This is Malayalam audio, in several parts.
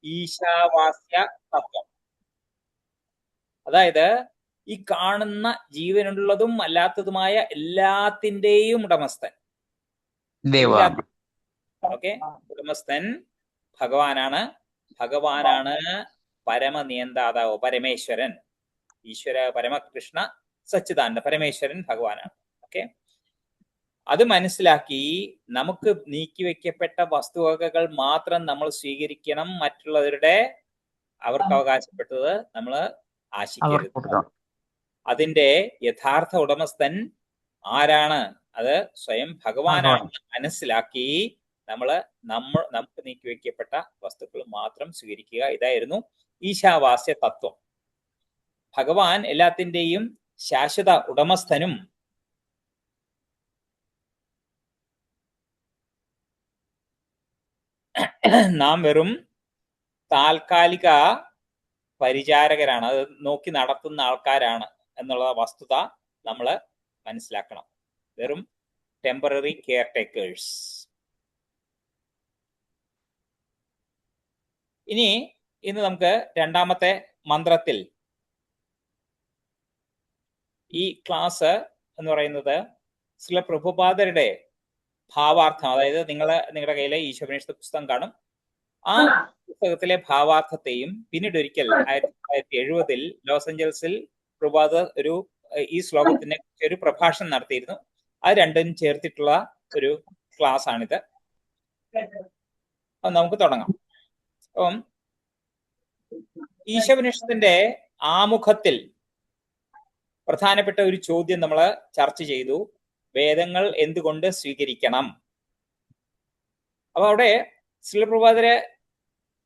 ഈശാവാസ്യ തത്വം. അതായത് ഈ കാണുന്ന ജീവനുള്ളതും അല്ലാത്തതുമായ എല്ലാത്തിന്റെയും ഉടമസ്ഥൻ. ഓക്കെ, ഉടമസ്ഥൻ ഭഗവാനാണ്. ഭഗവാനാണ് പരമനിയന്താതാവ്, പരമേശ്വരൻ. ഈശ്വര പരമകൃഷ്ണ സച്ചിദാനന്ദ പരമേശ്വരൻ ഭഗവാനാണ്. ഓക്കെ, അത് മനസ്സിലാക്കി നമുക്ക് നീക്കിവെക്കപ്പെട്ട വസ്തുവകകൾ മാത്രം നമ്മൾ സ്വീകരിക്കണം. മറ്റുള്ളവരുടെ അവർക്ക് അവകാശപ്പെട്ടത് നമ്മൾ ആശിക്കരുത്. അതിന്റെ യഥാർത്ഥ ഉടമസ്ഥൻ ആരാണ്? അത് സ്വയം ഭഗവാനാണെന്ന് മനസ്സിലാക്കി നമുക്ക് നീക്കിവെക്കപ്പെട്ട വസ്തുക്കൾ മാത്രം സ്വീകരിക്കുക. ഇതായിരുന്നു ഈശാവാസ്യ തത്വം. ഭഗവാൻ എല്ലാത്തിന്റെയും ശാശ്വത ഉടമസ്ഥനും നാം വെറും താൽക്കാലിക പരിചാരകരാണ്, അത് നോക്കി നടത്തുന്ന ആൾക്കാരാണ് എന്നുള്ള വസ്തുത നമ്മൾ മനസ്സിലാക്കണം. വെറും ടെമ്പററി കെയർ ടേക്കേഴ്സ്. ഇന്ന് നമുക്ക് രണ്ടാമത്തെ മന്ത്രത്തിൽ ഈ ക്ലാസ് എന്ന് പറയുന്നത് ശ്രീല പ്രഭുപാദരുടെ ഭാവാർത്ഥം, അതായത് നിങ്ങളുടെ കയ്യിലെ ഈശോപനിഷത്ത് പുസ്തകം കാണും. ആ പുസ്തകത്തിലെ ഭാവാർത്ഥത്തെയും പിന്നീട് ഒരിക്കൽ 1970 ലോസ് ഏഞ്ചൽസിൽ പ്രഭുപാദ് ഈ ശ്ലോകത്തിനെ കുറിച്ച് ഒരു പ്രഭാഷണം നടത്തിയിരുന്നു. അത് രണ്ടും ചേർത്തിട്ടുള്ള ഒരു ക്ലാസ് ആണിത്. നമുക്ക് തുടങ്ങാം. അപ്പം ഈശോപനിഷത്തിന്റെ ആമുഖത്തിൽ പ്രധാനപ്പെട്ട ഒരു ചോദ്യം നമ്മൾ ചർച്ച ചെയ്തു. വേദങ്ങൾ എന്തുകൊണ്ട് സ്വീകരിക്കണം? അപ്പൊ അവിടെ ശ്രീല പ്രഭുപാദര്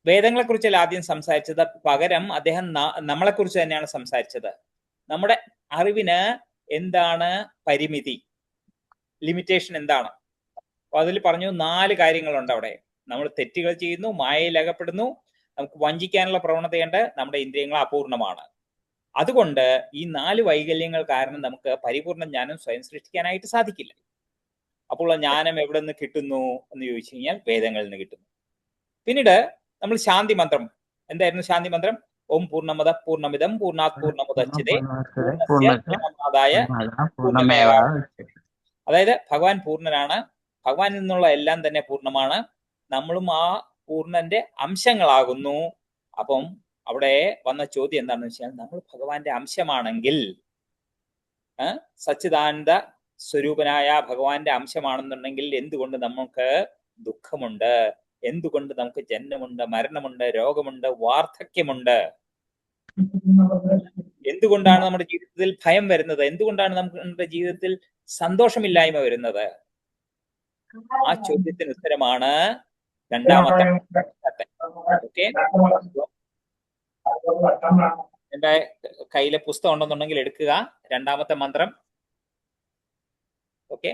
വേദങ്ങളെ കുറിച്ചല്ല ആദ്യം സംസാരിച്ചത്, പകരം അദ്ദേഹം നമ്മളെ കുറിച്ച് തന്നെയാണ് സംസാരിച്ചത്. നമ്മുടെ അറിവിന് എന്താണ് പരിമിതി, ലിമിറ്റേഷൻ എന്താണ്? അപ്പൊ അതിൽ പറഞ്ഞു 4 കാര്യങ്ങളുണ്ട് അവിടെ. നമ്മൾ തെറ്റുകൾ ചെയ്യുന്നു, മായയിൽ അകപ്പെടുന്നു, നമുക്ക് വഞ്ചിക്കാനുള്ള പ്രവണതയുണ്ട്, നമ്മുടെ ഇന്ദ്രിയങ്ങൾ അപൂർണമാണ്. അതുകൊണ്ട് ഈ 4 വൈകല്യങ്ങൾ കാരണം നമുക്ക് പരിപൂർണ്ണ ജ്ഞാനം സ്വയം സൃഷ്ടിക്കാനായിട്ട് സാധിക്കില്ല. അപ്പോൾ ജ്ഞാനം എവിടെ നിന്ന് കിട്ടുന്നു എന്ന് ചോദിച്ചു കഴിഞ്ഞാൽ വേദങ്ങളിൽ നിന്ന് കിട്ടുന്നു. പിന്നീട് നമ്മൾ ശാന്തി മന്ത്രം, എന്തായിരുന്നു ശാന്തി മന്ത്രം? ഓം പൂർണ്ണമദ പൂർണ്ണമിദം പൂർണ്ണാത് പൂർണ്ണമുദച്യതേ പൂർണ്ണസ്യ പൂർണ്ണമേവാവശിഷ്യതേ. അതായത് ഭഗവാൻ പൂർണ്ണനാണ്, ഭഗവാനിൽ നിന്നുള്ള എല്ലാം തന്നെ പൂർണ്ണമാണ്, നമ്മളും ആ പൂർണ്ണന്റെ അംശങ്ങളാകുന്നു. അപ്പം അവിടെ വന്ന ചോദ്യം എന്താണെന്ന് വെച്ചാൽ, നമ്മൾ ഭഗവാന്റെ അംശമാണെങ്കിൽ, സച്ചിദാനന്ദ സ്വരൂപനായ ഭഗവാന്റെ അംശമാണെന്നുണ്ടെങ്കിൽ എന്തുകൊണ്ട് നമുക്ക് ദുഃഖമുണ്ട്? എന്തുകൊണ്ട് നമുക്ക് ജന്മമുണ്ട്, മരണമുണ്ട്, രോഗമുണ്ട്, വാർദ്ധക്യമുണ്ട്? എന്തുകൊണ്ടാണ് നമ്മുടെ ജീവിതത്തിൽ ഭയം വരുന്നത്? എന്തുകൊണ്ടാണ് നമ്മുടെ ജീവിതത്തിൽ സന്തോഷമില്ലായ്മ വരുന്നത്? ആ ചോദ്യത്തിന് ഉത്തരമാണ് രണ്ടാമത്തെ. ഓക്കെ, എന്റെ കയ്യിലെ പുസ്തകം ഉണ്ടെന്നുണ്ടെങ്കിൽ എടുക്കുക. രണ്ടാമത്തെ മന്ത്രം. ഓക്കെ,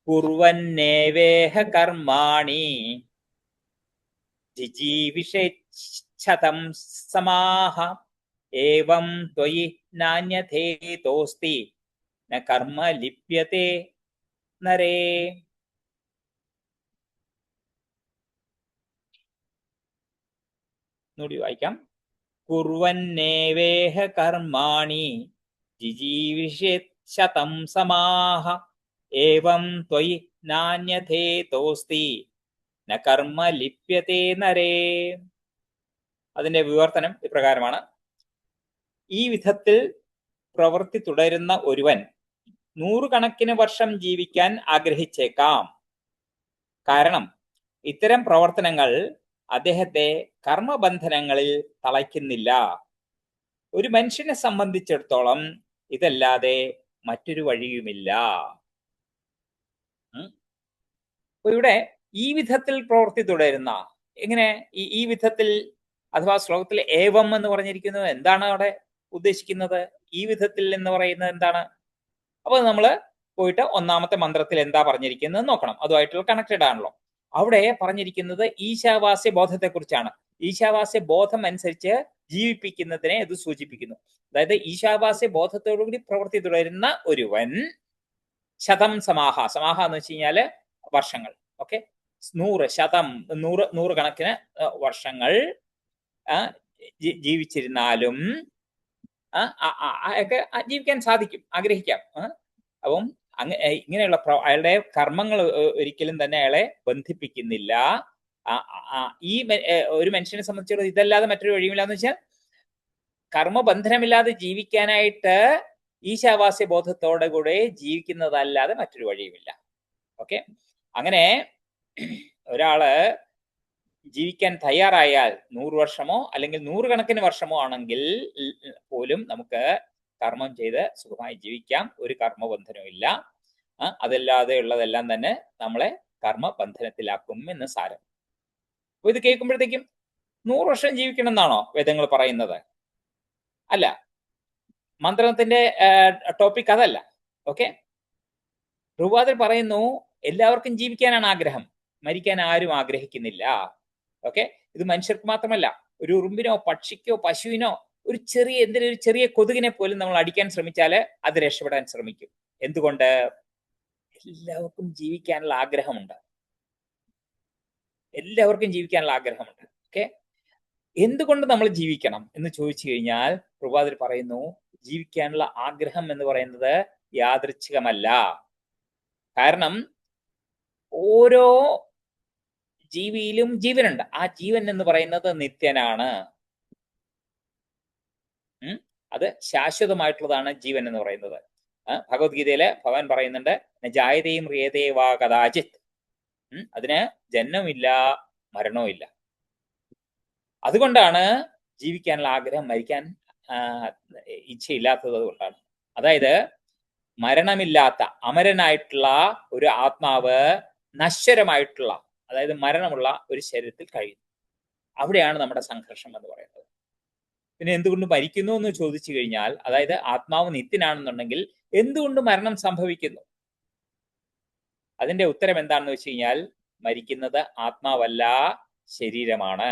കുർവന്നേവേഹ കർമാണി ജിജീവിഷേച്ഛതം സമാഹ ഏവം ത്വയി നാന്യഥേതോസ്തി ന കർമ്മ ലിപ്യത്തെ നരേ. നൂടി വായിക്കാം. കുർവന്നേവേഹ കർമാണി ജിജീവിഷേച്ഛതം സമാഹ ഏവം ത്വയി നാന്യഥേതോസ്തി ന കർമ്മ ലിപ്യത്തെ നരേ. അതിന്റെ വിവർത്തനം ഇപ്രകാരമാണ്: ഈ വിധത്തിൽ പ്രവൃത്തി തുടരുന്ന ഒരുവൻ 100 കണക്കിന് വർഷം ജീവിക്കാൻ ആഗ്രഹിച്ചേക്കാം. കാരണം ഇത്തരം പ്രവർത്തനങ്ങൾ അദ്ദേഹത്തെ കർമ്മബന്ധനങ്ങളിൽ തളയ്ക്കുന്നില്ല. ഒരു മനുഷ്യനെ സംബന്ധിച്ചിടത്തോളം ഇതല്ലാതെ മറ്റൊരു വഴിയുമില്ല. ഇവിടെ ഈ വിധത്തിൽ പ്രവൃത്തി തുടരുന്ന, എങ്ങനെ ഈ വിധത്തിൽ, അഥവാ ശ്ലോകത്തിൽ ഏവം എന്ന് പറഞ്ഞിരിക്കുന്നത് എന്താണ് അവിടെ ഉദ്ദേശിക്കുന്നത്? ഈ വിധത്തിൽ എന്ന് പറയുന്നത് എന്താണ്? അപ്പൊ നമ്മൾ പോയിട്ട് ഒന്നാമത്തെ മന്ത്രത്തിൽ എന്താ പറഞ്ഞിരിക്കുന്നത് നോക്കണം. അതുമായിട്ടുള്ള കണക്റ്റഡ് ആണല്ലോ. അവിടെ പറഞ്ഞിരിക്കുന്നത് ഈശാവാസ്യ ബോധത്തെ കുറിച്ചാണ്. ഈശാവാസ്യ ബോധം അനുസരിച്ച് ജീവിപ്പിക്കുന്നതിനെ ഇത് സൂചിപ്പിക്കുന്നു. അതായത് ഈശാവാസ്യ ബോധത്തോടുകൂടി പ്രവൃത്തി തുടരുന്ന ഒരുവൻ ശതം സമാഹ, സമാഹ എന്ന് വെച്ച് കഴിഞ്ഞാല് വർഷങ്ങൾ, ഓക്കെ, 100 നൂറുകണക്കിന് വർഷങ്ങൾ ജീവിച്ചിരുന്നാലും അയാൾക്ക് ജീവിക്കാൻ സാധിക്കും, ആഗ്രഹിക്കാം. അപ്പം ഇങ്ങനെയുള്ള അയാളുടെ കർമ്മങ്ങൾ ഒരിക്കലും തന്നെ അയാളെ ബന്ധിപ്പിക്കുന്നില്ല. ഈ ഒരു മനുഷ്യനെ സംബന്ധിച്ചിടത്തോളം ഇതല്ലാതെ മറ്റൊരു വഴിയുമില്ല എന്ന് വെച്ചാൽ കർമ്മബന്ധനമില്ലാതെ ജീവിക്കാനായിട്ട് ഈശാവാസ്യ ബോധത്തോടെ കൂടെ ജീവിക്കുന്നതല്ലാതെ മറ്റൊരു വഴിയുമില്ല. ഓക്കെ, അങ്ങനെ ഒരാള് ജീവിക്കാൻ തയ്യാറായാൽ 100 വർഷമോ അല്ലെങ്കിൽ നൂറുകണക്കിന് വർഷമോ ആണെങ്കിൽ പോലും നമുക്ക് കർമ്മം ചെയ്ത് സുഖമായി ജീവിക്കാം. ഒരു കർമ്മബന്ധനവും ഇല്ല. അതല്ലാതെ ഉള്ളതെല്ലാം തന്നെ നമ്മളെ കർമ്മബന്ധനത്തിലാക്കും എന്ന് സാരം. അപ്പൊ ഇത് കേൾക്കുമ്പോഴത്തേക്കും 100 വർഷം ജീവിക്കണം എന്നാണോ വേദങ്ങൾ പറയുന്നത്? അല്ല, മന്ത്രത്തിന്റെ ടോപ്പിക് അതല്ല. ഓക്കെ, പ്രഭുപാദർ പറയുന്നു എല്ലാവർക്കും ജീവിക്കാനാണ് ആഗ്രഹം, മരിക്കാൻ ആരും ആഗ്രഹിക്കുന്നില്ല. ഓക്കെ, ഇത് മനുഷ്യർക്ക് മാത്രമല്ല, ഒരു ഉറുമ്പിനോ പക്ഷിക്കോ പശുവിനോ ഒരു എന്തെങ്കിലും ഒരു ചെറിയ കൊതുകിനെ പോലും നമ്മൾ അടിക്കാൻ ശ്രമിച്ചാല് അത് രക്ഷപ്പെടാൻ ശ്രമിക്കും. എന്തുകൊണ്ട്? എല്ലാവർക്കും ജീവിക്കാനുള്ള ആഗ്രഹമുണ്ട്. എല്ലാവർക്കും ജീവിക്കാനുള്ള ആഗ്രഹമുണ്ട്. ഓക്കെ, എന്തുകൊണ്ട് നമ്മൾ ജീവിക്കണം എന്ന് ചോദിച്ചു കഴിഞ്ഞാൽ പ്രഭുപാദർ പറയുന്നു ജീവിക്കാനുള്ള ആഗ്രഹം എന്ന് പറയുന്നത് യാദൃച്ഛികമല്ല. കാരണം ഓരോ ജീവിയിലും ജീവനുണ്ട്. ആ ജീവൻ എന്ന് പറയുന്നത് നിത്യനാണ്. അത് ശാശ്വതമായിട്ടുള്ളതാണ് ജീവൻ എന്ന് പറയുന്നത്. ഭഗവത്ഗീതയില് ഭഗവാൻ പറയുന്നുണ്ട് ജായതയും റിയതേവാ കഥാചിത്. അതിന് ജന്മമില്ല, മരണവും ഇല്ല. അതുകൊണ്ടാണ് ജീവിക്കാനുള്ള ആഗ്രഹം, മരിക്കാൻ ഇച്ഛയില്ലാത്തത് കൊണ്ടാണ്. അതായത് മരണമില്ലാത്ത അമരനായിട്ടുള്ള ഒരു ആത്മാവ് നശ്വരമായിട്ടുള്ള, അതായത് മരണമുള്ള ഒരു ശരീരത്തിൽ കഴിയുന്നു. അവിടെയാണ് നമ്മുടെ സംഘർഷം എന്ന് പറയുന്നത്. പിന്നെ എന്തുകൊണ്ട് മരിക്കുന്നു എന്ന് ചോദിച്ചു കഴിഞ്ഞാൽ, അതായത് ആത്മാവ് നിത്യനാണെന്നുണ്ടെങ്കിൽ എന്തുകൊണ്ട് മരണം സംഭവിക്കുന്നു? അതിന്റെ ഉത്തരം എന്താണെന്ന് വെച്ച് കഴിഞ്ഞാൽ മരിക്കുന്നത് ആത്മാവല്ല, ശരീരമാണ്.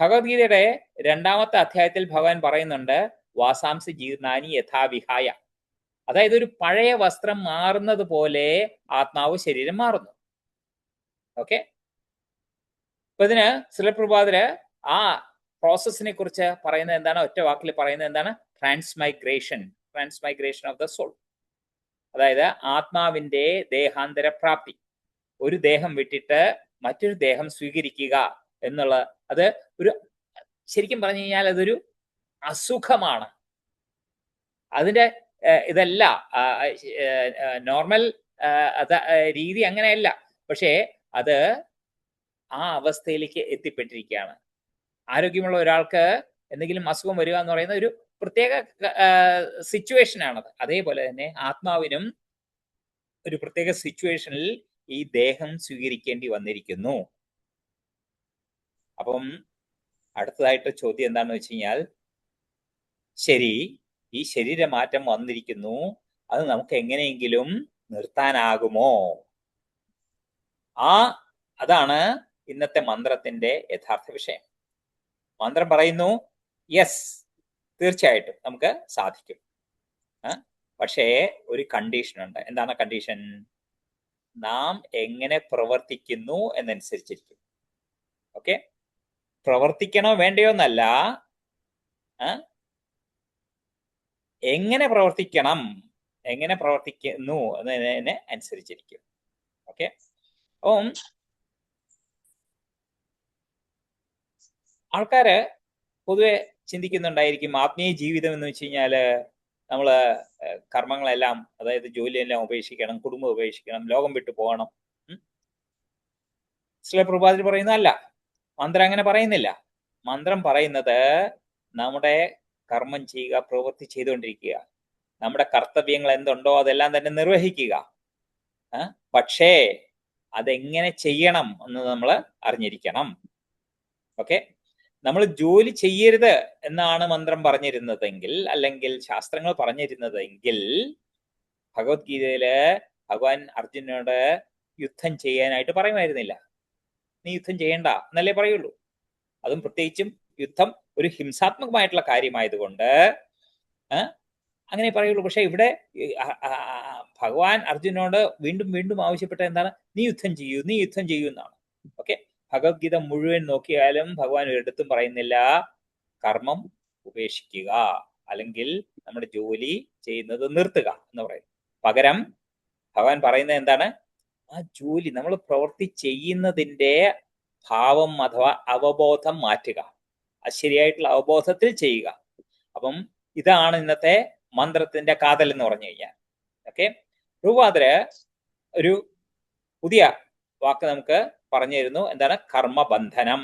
ഭഗവത്ഗീതയുടെ 2ാമത്തെ അധ്യായത്തിൽ ഭഗവാൻ പറയുന്നുണ്ട് വാസാംസി ജീർണാനി യഥാവിഹായ. അതായത് ഒരു പഴയ വസ്ത്രം മാറുന്നത് പോലെ ആത്മാവ് ശരീരം മാറുന്നു. ഓക്കെ, അപ്പൊ ഇതിന് ശ്രീലപ്രഭുപാദര് ആ പ്രോസസ്സിനെ കുറിച്ച് പറയുന്നത് എന്താണ്? ഒറ്റ വാക്കിൽ പറയുന്നത് എന്താണ്? ട്രാൻസ്മൈഗ്രേഷൻ ഓഫ് ദ സോൾ. അതായത് ആത്മാവിന്റെ ദേഹാന്തര പ്രാപ്തി, ഒരു ദേഹം വിട്ടിട്ട് മറ്റൊരു ദേഹം സ്വീകരിക്കുക എന്നുള്ള, അത് ഒരു ശരിക്കും പറഞ്ഞു കഴിഞ്ഞാൽ അതൊരു അസുഖമാണ്. അതിന്റെ ഇതല്ല നോർമൽ രീതി, അങ്ങനെയല്ല. പക്ഷേ അത് ആ അവസ്ഥയിലേക്ക് എത്തിപ്പെട്ടിരിക്കുകയാണ്. ആരോഗ്യമുള്ള ഒരാൾക്ക് എന്തെങ്കിലും അസുഖം വരിക എന്ന് പറയുന്ന ഒരു പ്രത്യേക സിറ്റുവേഷൻ ആണത്. അതേപോലെ തന്നെ ആത്മാവിനും ഒരു പ്രത്യേക സിറ്റുവേഷനിൽ ഈ ദേഹം സ്വീകരിക്കേണ്ടി വന്നിരിക്കുന്നു. അപ്പം അടുത്തതായിട്ട് ചോദ്യം എന്താണെന്ന് വെച്ച് കഴിഞ്ഞാൽ, ശരി, ഈ ശരീരമാറ്റം വന്നിരിക്കുന്നു, അത് നമുക്ക് എങ്ങനെയെങ്കിലും നിർത്താനാകുമോ? അതാണ് ഇന്നത്തെ മന്ത്രത്തിന്റെ യഥാർത്ഥ വിഷയം. മന്ത്രം പറയുന്നു യെസ്, തീർച്ചയായിട്ടും നമുക്ക് സാധിക്കും. പക്ഷേ ഒരു കണ്ടീഷൻ ഉണ്ട്. എന്താണ് കണ്ടീഷൻ? നാം എങ്ങനെ പ്രവർത്തിക്കുന്നു എന്നനുസരിച്ചിരിക്കും. ഓക്കെ, പ്രവർത്തിക്കണോ വേണ്ടയോ എന്നല്ല, എങ്ങനെ പ്രവർത്തിക്കണം, എങ്ങനെ പ്രവർത്തിക്കുന്നു എന്നതിനെ അനുസരിച്ചിരിക്കും. ഓക്കെ, അപ്പം ആൾക്കാര് പൊതുവെ ചിന്തിക്കുന്നുണ്ടായിരിക്കും ആത്മീയ ജീവിതം എന്ന് വെച്ച് കഴിഞ്ഞാല് നമ്മള് കർമ്മങ്ങളെല്ലാം, അതായത് ജോലിയെല്ലാം ഉപേക്ഷിക്കണം, കുടുംബം ഉപേക്ഷിക്കണം, ലോകം വിട്ടു പോകണം. ശ്രീലപ്രഭുപാദർ പറയുന്നതല്ല, മന്ത്രം അങ്ങനെ പറയുന്നില്ല. മന്ത്രം പറയുന്നത് നമ്മുടെ കർമ്മം ചെയ്യുക, പ്രവൃത്തി ചെയ്തുകൊണ്ടിരിക്കുക, നമ്മുടെ കർത്തവ്യങ്ങൾ എന്തുണ്ടോ അതെല്ലാം തന്നെ നിർവഹിക്കുക. പക്ഷേ അതെങ്ങനെ ചെയ്യണം എന്ന് നമ്മൾ അറിഞ്ഞിരിക്കണം. ഓക്കെ, നമ്മൾ ജോലി ചെയ്യരുത് എന്നാണ് മന്ത്രം പറഞ്ഞിരുന്നതെങ്കിൽ, അല്ലെങ്കിൽ ശാസ്ത്രങ്ങൾ പറഞ്ഞിരുന്നതെങ്കിൽ, ഭഗവത്ഗീതയില് ഭഗവാൻ അർജുനനോട് യുദ്ധം ചെയ്യാനായിട്ട് പറയുമായിരുന്നില്ല. നീ യുദ്ധം ചെയ്യണ്ട എന്നല്ലേ പറയുള്ളൂ. അതും പ്രത്യേകിച്ചും യുദ്ധം ഒരു ഹിംസാത്മകമായിട്ടുള്ള കാര്യമായതുകൊണ്ട് അങ്ങനെ പറയുള്ളൂ. പക്ഷെ ഇവിടെ ഭഗവാൻ അർജുനോട് വീണ്ടും വീണ്ടും ആവശ്യപ്പെട്ട എന്താണ്? നീ യുദ്ധം ചെയ്യൂ, നീ യുദ്ധം ചെയ്യൂ എന്നാണ്. ഓക്കെ, ഭഗവത്ഗീത മുഴുവൻ നോക്കിയാലും ഭഗവാൻ ഒരിടത്തും പറയുന്നില്ല കർമ്മം ഉപേക്ഷിക്കുക അല്ലെങ്കിൽ നമ്മുടെ ജോലി ചെയ്യുന്നത് നിർത്തുക എന്ന് പറയും. പകരം ഭഗവാൻ പറയുന്നത് എന്താണ്? ആ ജോലി നമ്മൾ പ്രവൃത്തി ചെയ്യുന്നതിന്റെ ഭാവം അഥവാ അവബോധം മാറ്റുക, ശരിയായിട്ടുള്ള അവബോധത്തിൽ ചെയ്യുക. അപ്പം ഇതാണ് ഇന്നത്തെ മന്ത്രത്തിന്റെ കാതൽ എന്ന് പറഞ്ഞു കഴിഞ്ഞാൽ. ഓക്കെ, രൂപാന്തര ഒരു പുതിയ വാക്ക് നമുക്ക് പറഞ്ഞു തരുന്നു. എന്താണ് കർമ്മബന്ധനം?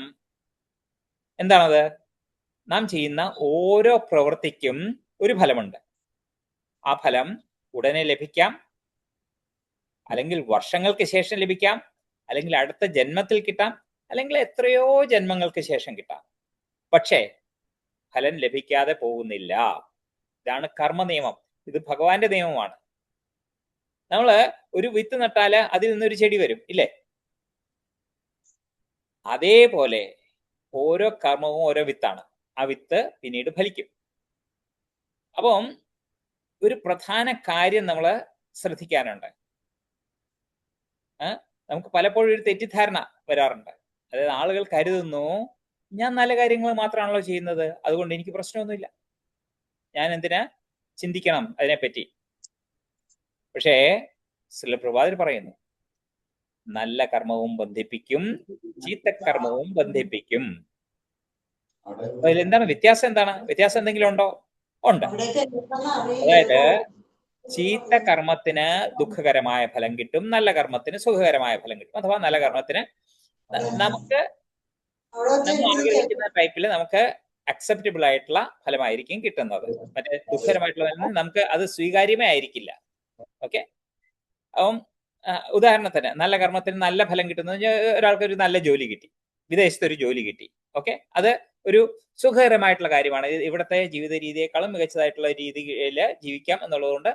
എന്താണത്? നാം ചെയ്യുന്ന ഓരോ പ്രവൃത്തിക്കും ഒരു ഫലമുണ്ട്. ആ ഫലം ഉടനെ ലഭിക്കാം, അല്ലെങ്കിൽ വർഷങ്ങൾക്ക് ശേഷം ലഭിക്കാം, അല്ലെങ്കിൽ അടുത്ത ജന്മത്തിൽ കിട്ടാം, അല്ലെങ്കിൽ എത്രയോ ജന്മങ്ങൾക്ക് ശേഷം കിട്ടാം. പക്ഷേ ഫലം ലഭിക്കാതെ പോകുന്നില്ല. ഇതാണ് കർമ്മ നിയമം. ഇത് ഭഗവാന്റെ നിയമമാണ്. നമ്മള് ഒരു വിത്ത് നട്ടാല് അതിൽ നിന്നൊരു ചെടി വരും, ഇല്ലേ? അതേപോലെ ഓരോ കർമ്മവും ഓരോ വിത്താണ്. ആ വിത്ത് പിന്നീട് ഫലിക്കും. അപ്പം ഒരു പ്രധാന കാര്യം നമ്മൾ ശ്രദ്ധിക്കാനുണ്ട്. നമുക്ക് പലപ്പോഴും ഒരു തെറ്റിദ്ധാരണ വരാറുണ്ട്. അതായത് ആളുകൾ കരുതുന്നു ഞാൻ നല്ല കാര്യങ്ങൾ മാത്രമാണല്ലോ ചെയ്യുന്നത്, അതുകൊണ്ട് എനിക്ക് പ്രശ്നമൊന്നുമില്ല, ഞാൻ എന്തിനാ ചിന്തിക്കണം അതിനെപ്പറ്റി. പക്ഷേ ശ്രീല പ്രഭാകർ പറയുന്നു നല്ല കർമ്മവും ബന്ധിപ്പിക്കും, ചീത്തക്കർമ്മവും ബന്ധിപ്പിക്കും. അതിൽ എന്താണ് വ്യത്യാസം? എന്താണ് വ്യത്യാസം? എന്തെങ്കിലും ഉണ്ടോ? ഉണ്ട്. അതായത് ചീത്ത കർമ്മത്തിന് ദുഃഖകരമായ ഫലം കിട്ടും, നല്ല കർമ്മത്തിന് സുഖകരമായ ഫലം കിട്ടും. അഥവാ നല്ല കർമ്മത്തിന് നമുക്ക് നമ്മൾ ആഗ്രഹിക്കുന്ന ടൈപ്പിൽ നമുക്ക് അക്സെപ്റ്റബിൾ ആയിട്ടുള്ള ഫലമായിരിക്കും കിട്ടുന്നത്. മറ്റേ ദുഃഖകരമായിട്ടുള്ള നമുക്ക് അത് സ്വീകാര്യമേ ആയിരിക്കില്ല. ഓക്കെ, അപ്പം ഉദാഹരണത്തിന് നല്ല കർമ്മത്തിന് നല്ല ഫലം കിട്ടുന്നത് ഒരാൾക്ക് ഒരു നല്ല ജോലി കിട്ടി, വിദേശത്ത് ഒരു ജോലി കിട്ടി. ഓക്കെ, അത് ഒരു സുഖകരമായിട്ടുള്ള കാര്യമാണ്. ഇവിടുത്തെ ജീവിത രീതിയെക്കാളും മികച്ചതായിട്ടുള്ള രീതിയിൽ ജീവിക്കാം എന്നുള്ളതുകൊണ്ട്